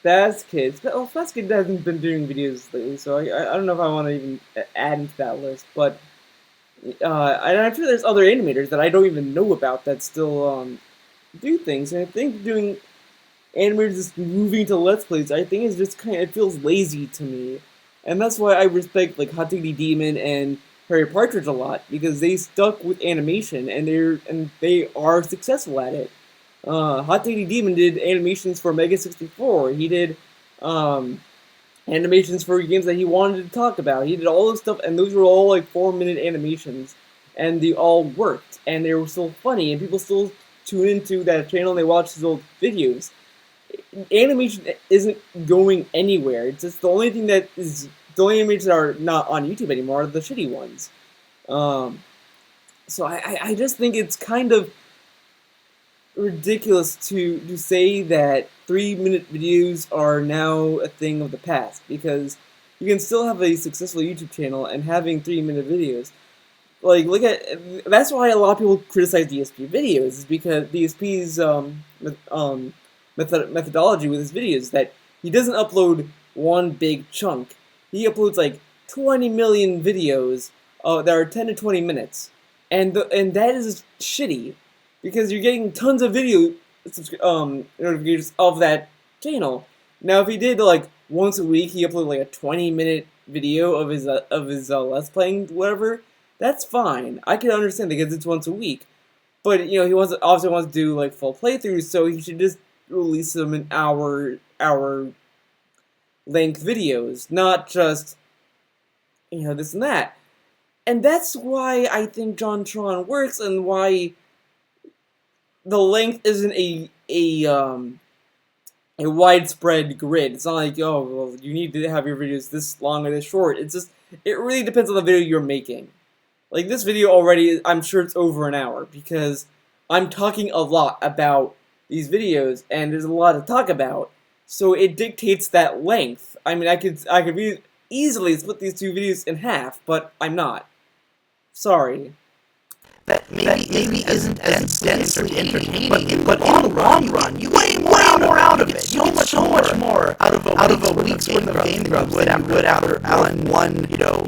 Spaz Kid. Well, Spaz Kid hasn't been doing videos lately, so I don't know if I want to even add into that list. But and I'm sure there's other animators that I don't even know about that still do things. And I think doing animators just moving to Let's Plays, I think is just it feels lazy to me. And that's why I respect like Hot TV Demon and Harry Partridge a lot, because they stuck with animation and they are successful at it. Hot Diggity Demon did animations for Mega 64. He did animations for games that he wanted to talk about. He did all this stuff, and those were all like 4-minute animations, and they all worked, and they were still funny, and people still tune into that channel and they watch his old videos. Animation isn't going anywhere. It's just the only animations that are not on YouTube anymore are the shitty ones. So I just think it's kind of ridiculous to say that 3-minute videos are now a thing of the past, because you can still have a successful YouTube channel and having 3-minute videos. like look at that's why a lot of people criticize DSP videos is because DSP's methodology with his videos that he doesn't upload one big chunk. He uploads like 20 million videos that are 10 to 20 minutes, and that is shitty because you're getting tons of video notifications of that channel. Now, if he did like once a week, he uploaded like a 20-minute video of his Let's Playing whatever. That's fine. I can understand because it's once a week. But he obviously wants to do like full playthroughs, so he should just release them in hour length videos, not just this and that. And that's why I think JonTron works, and why the length isn't a widespread grid. It's not like, oh, well, you need to have your videos this long or this short. It's just, it really depends on the video you're making. Like, this video already, I'm sure it's over an hour, because I'm talking a lot about these videos, and there's a lot to talk about, so it dictates that length. I mean, I could easily split these two videos in half, but I'm not. Sorry. That maybe isn't as densely entertaining, but in the long run, you way more out of it. So much more out of a week's worth of Game Grumps than you would out of one Ego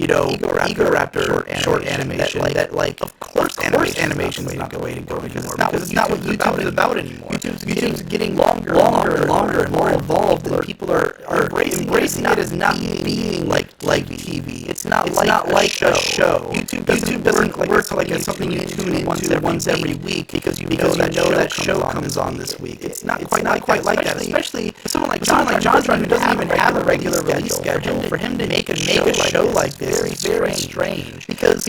Raptor short animation. That of course animation is not the way to go anymore, because it's not what YouTube is about anymore. YouTube's getting longer and more involved, and people are embracing it as not being like TV. It's not like a show. YouTube doesn't work like it's something you tune into once every week because you know that show comes on this week. It's not quite like that, especially for someone like JonTron who doesn't even have a regular release schedule. For him to make a show like this is very strange because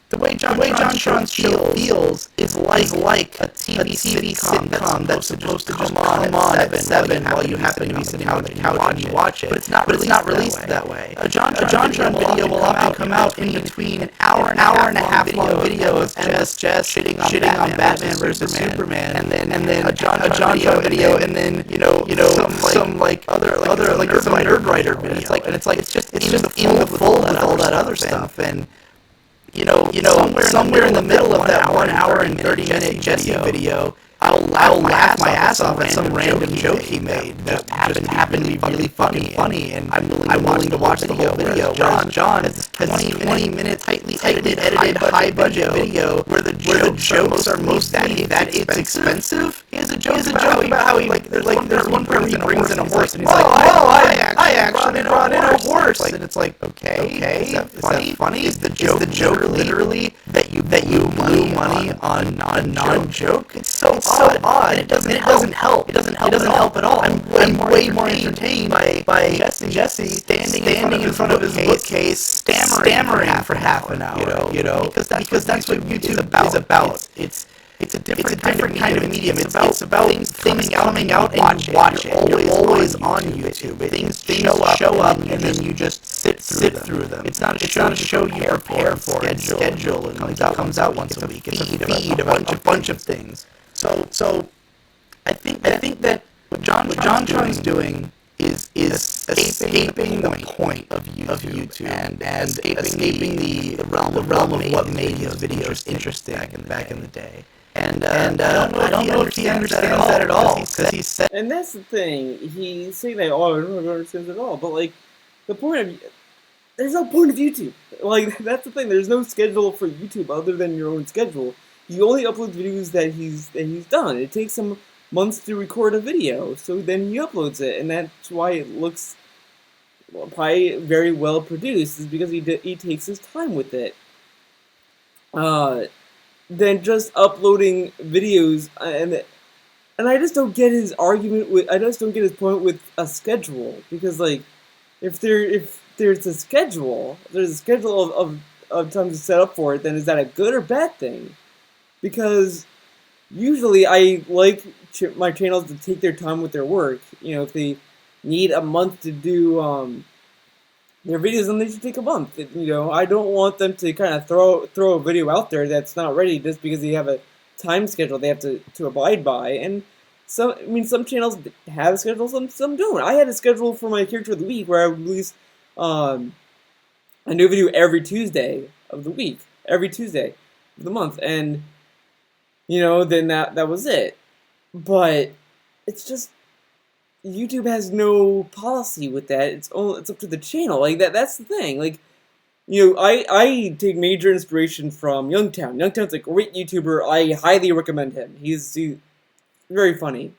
the way JonTron's show feels is like a TV sitcom that's supposed to just come on at 7 while you happen to be sitting on the couch and you watch it. But it's not released that way. A JonTron video will often come out in between an hour and a half long videos just shitting on Batman versus Superman, and then a JonTron video, and then some like other some Nerd Writer video. It's just in the fold with all that other stuff, and somewhere in the middle of that 1 hour and 30-minute Jesse video, I'll laugh my ass off at some random joke he made that happened to be really funny, and I'm willing to watch the whole video. John has this 20-minute tightly edited high-budget video where the jokes are mostly that it's expensive. He has a joke about how he there's one part where he brings in a horse and he's like, I actually brought in a horse, and it's like, okay, is that funny? Is the joke literally that you blew money on a non-joke? It's so odd. It doesn't help. It doesn't help at all. I'm way more entertained by Jesse standing in front of his bookcase, stammering for half an hour. Because that's what YouTube is about. It's a different kind of medium. It's about things coming out and you watch it. You're always on YouTube. Things show up and then you just sit through them. It's not a show you prepare for. Schedule and comes out once a week. It's a feed of a bunch of things. So I think that what JonTron's doing is escaping the point of YouTube and escaping the realm of what made his videos interesting back in the day. And I don't know if he understands that at all, because he said. And that's the thing. He's saying that, I don't understand it at all. But like, there's no point of YouTube. Like, that's the thing. There's no schedule for YouTube other than your own schedule. He only uploads videos that he's done. It takes him months to record a video, so then he uploads it, and that's why it looks probably very well produced. Is because he takes his time with it. Than just uploading videos, and I just don't get his argument with. I just don't get his point with a schedule, because like, if there's a schedule of time to set up for it, then is that a good or bad thing? Because usually I like my channels to take their time with their work. If they need a month to do their videos, then they should take a month. I don't want them to kind of throw a video out there that's not ready just because they have a time schedule they have to abide by. And some channels have a schedule, some don't. I had a schedule for my Character of the Week where I would release a new video every Tuesday of the week. every Tuesday of the month, and then that was it. But it's just YouTube has no policy with that. It's up to the channel. Like that's the thing. Like I take major inspiration from Youngtown. Youngtown's a great YouTuber. I highly recommend him. He's very funny.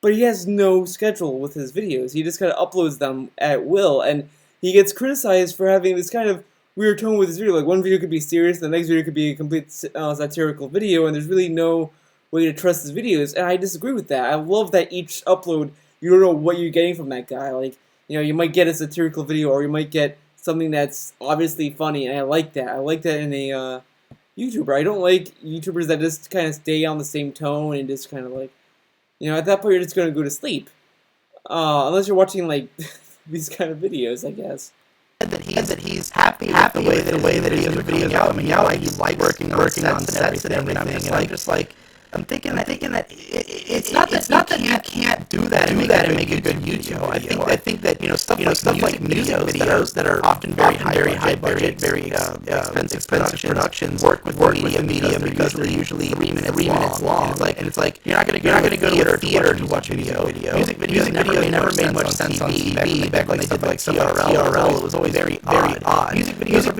But he has no schedule with his videos. He just kind of uploads them at will, and he gets criticized for having this kind of weird tone with his video. Like, one video could be serious, the next video could be a complete satirical video, and there's really no way to trust his videos, and I disagree with that. I love that each upload, you don't know what you're getting from that guy. Like, you might get a satirical video, or you might get something that's obviously funny, and I like that. I like that in a YouTuber. I don't like YouTubers that just kind of stay on the same tone and just kind of like, at that point you're just going to go to sleep. Unless you're watching, like, these kind of videos, I guess. That he's happy with the way that his videos are coming out. Like, he's working on sets and everything. And I'm thinking that it's not that you can't do that and make a good YouTube video. I think that stuff like music videos that are often very high budget, very expensive productions work with media because they're usually 3 minutes long. And it's like you're not gonna go to a theater to watch a video. Music videos never made much sense on TV. Back when they did like CRL, it was always very odd. Music videos are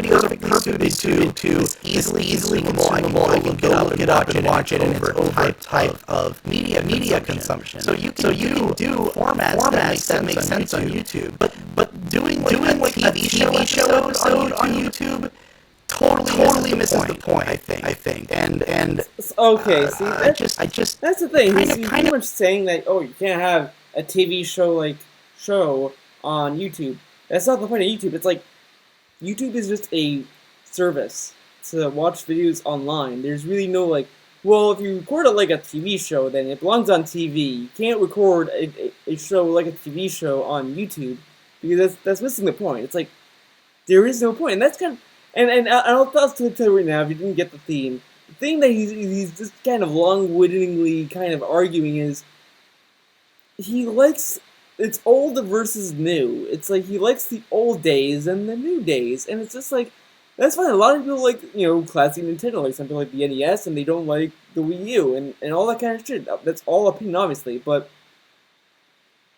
perfectly suited to easily consumable. I can get up and watch it, and it's type of media consumption. So you can do formats that make sense on YouTube. But doing like a TV show episode on YouTube totally misses the point. I think. And okay, see, that's the thing. He's pretty much saying that you can't have a TV show on YouTube. That's not the point of YouTube. It's like YouTube is just a service to watch videos online. There's really no well, if you record it like a TV show, then it belongs on TV. You can't record a show like a TV show on YouTube, because that's missing the point. It's like, there is no point, and that's kind of, and I'll tell you right now, if you didn't get the theme that he's just kind of long-windedly kind of arguing is, he likes, it's old versus new. It's like, he likes the old days and the new days, and it's just like, that's fine. A lot of people like, classic Nintendo, like some people like the NES, and they don't like the Wii U, and all that kind of shit. That's all opinion, obviously, but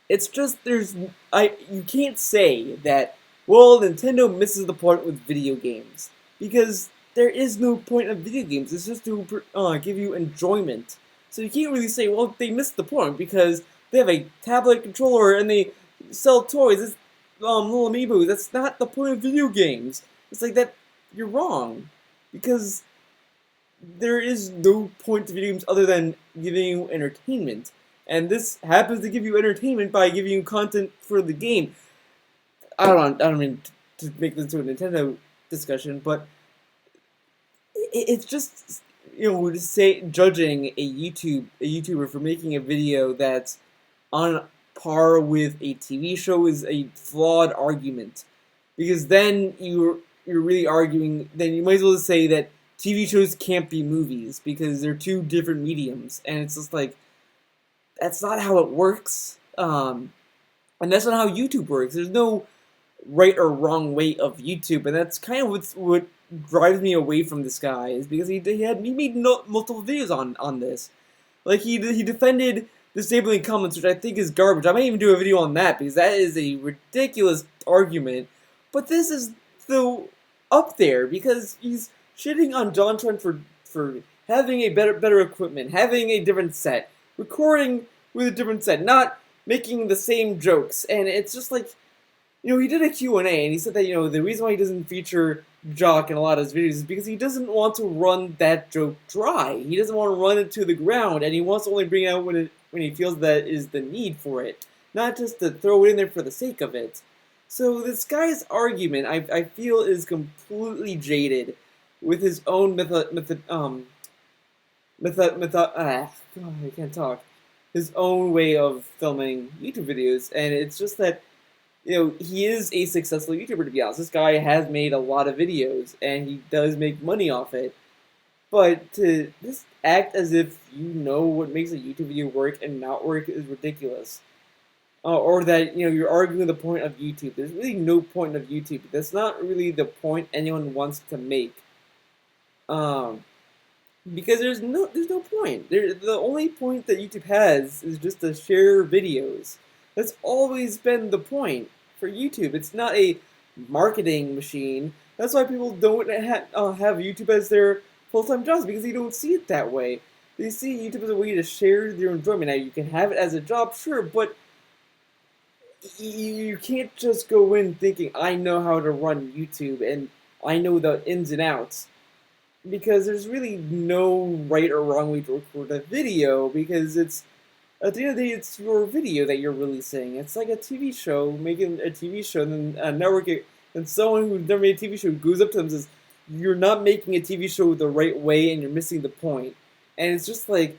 it's just, you can't say that, well, Nintendo misses the point with video games, because there is no point of video games. It's just to give you enjoyment. So you can't really say, well, they missed the point, because they have a tablet controller, and they sell toys. It's little amiibo. That's not the point of video games. It's like that. You're wrong, because there is no point to video games other than giving you entertainment, and this happens to give you entertainment by giving you content for the game. I don't mean to make this into a Nintendo discussion, but it's just to say judging a YouTuber for making a video that's on par with a TV show is a flawed argument, because then you're really arguing, then you might as well just say that TV shows can't be movies, because they're two different mediums, and it's just like, that's not how it works, and that's not how YouTube works. There's no right or wrong way of YouTube, and that's kind of what drives me away from this guy, is because he made multiple videos on this. Like, he defended disabling comments, which I think is garbage. I might even do a video on that, because that is a ridiculous argument, but this is still up there, because he's shitting on JonTron for having a better equipment, having a different set, recording with a different set, not making the same jokes, and it's just like, he did a Q&A, and he said that, the reason why he doesn't feature Jock in a lot of his videos is because he doesn't want to run that joke dry. He doesn't want to run it to the ground, and he wants to only bring it out when he feels that is the need for it, not just to throw it in there for the sake of it. So this guy's argument, I feel, is completely jaded with his own I can't talk. His own way of filming YouTube videos, and it's just that, he is a successful YouTuber, to be honest. This guy has made a lot of videos, and he does make money off it. But to just act as if you know what makes a YouTube video work and not work is ridiculous. Or that, you're arguing the point of YouTube. There's really no point of YouTube. That's not really the point anyone wants to make. Because there's no point. The only point that YouTube has is just to share videos. That's always been the point for YouTube. It's not a marketing machine. That's why people don't have YouTube as their full-time jobs, because they don't see it that way. They see YouTube as a way to share their enjoyment. Now, you can have it as a job, sure, but you can't just go in thinking, I know how to run YouTube and I know the ins and outs. Because there's really no right or wrong way to record a video, because it's, at the end of the day, it's your video that you're releasing. It's like a TV show, making a TV show, and then a network, and someone who's never made a TV show goes up to them and says, you're not making a TV show the right way and you're missing the point. And it's just like,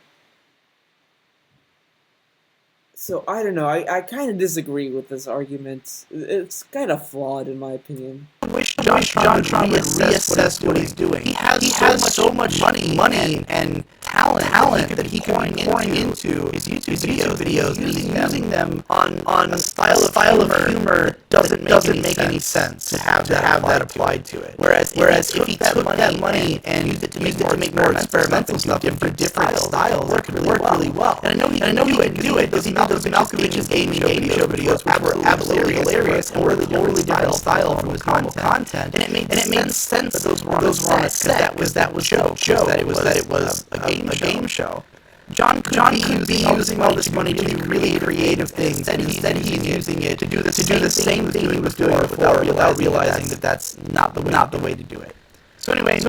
so I don't know, I kind of disagree with this argument. It's kind of flawed in my opinion. I wish JonTron would reassess what he's doing. He has so much money and talent that he could be pouring into his YouTube videos, using them on a style of humor that doesn't make any sense to have that applied to it. Whereas if he took that money and used it to make more experimental stuff for different styles, it could work really well. And I know he would do it because he made those Malkovich's game show videos, which were absolutely hilarious and were totally different style from his normal content. And it made sense that those were on a set, because that was jokes, that it was a game show. John could be using all this money to do really creative things, and instead he's using it to do the same thing he was doing before, without realizing that that's not the way to do it. So anyway,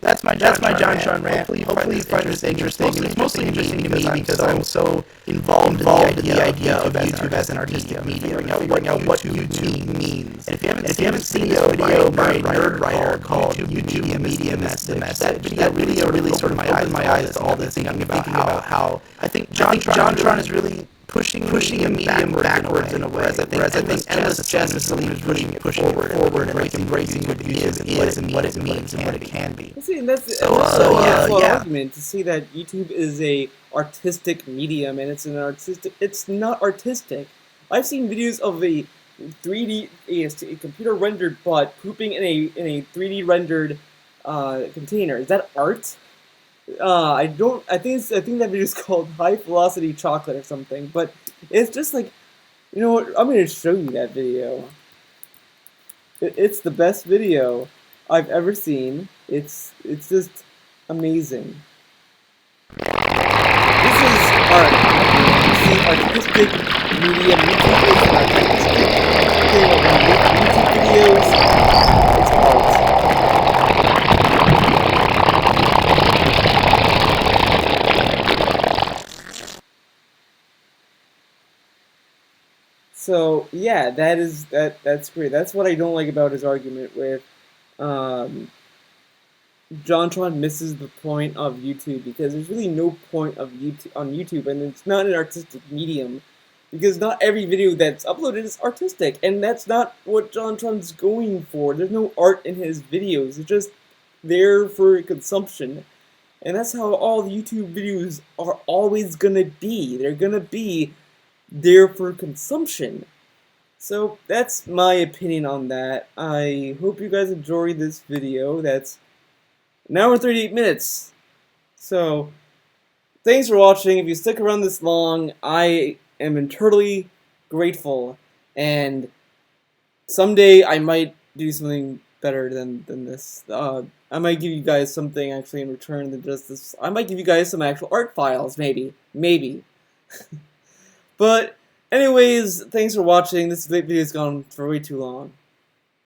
that's my JonTron rant. Hopefully you find this interesting. It's mostly interesting to me because I'm so involved in the idea of YouTube as an artistic medium, figuring out what YouTube means. And if you haven't seen this video by Nerd Writer called YouTube Media Message, that video really sort of opened my eyes to all this, thinking about how I think JonTron is really pushing a medium backwards in a way. Whereas I think Endless Chess is really pushing it forward and embracing what YouTube is and what it means and what it can be. See, and that's argument to say that YouTube is a artistic medium and it's not artistic. I've seen videos of a 3D, a computer rendered butt pooping in a 3D rendered container. Is that art? I think that video is called High Velocity Chocolate or something, but it's just like, you know what, I'm going to show you that video. It's the best video I've ever seen. It's just amazing. This is art. This is artistic medium. YouTube is an artistic thing. When you make YouTube videos, it's art. So yeah, that's great. That's what I don't like about his argument with JonTron misses the point of YouTube, because there's really no point of YouTube, and it's not an artistic medium, because not every video that's uploaded is artistic, and that's not what JonTron's going for. There's no art in his videos. It's just there for consumption, and that's how all the YouTube videos are always gonna be. They're gonna be there for consumption. So that's my opinion on that. I hope you guys enjoyed this video. That's an hour and 38 minutes. So thanks for watching. If you stick around this long, I am eternally grateful, and someday I might do something better than this. I might give you guys something actually in return than just this. I might give you guys some actual art files, maybe. But anyways, thanks for watching. This video's gone for way too long.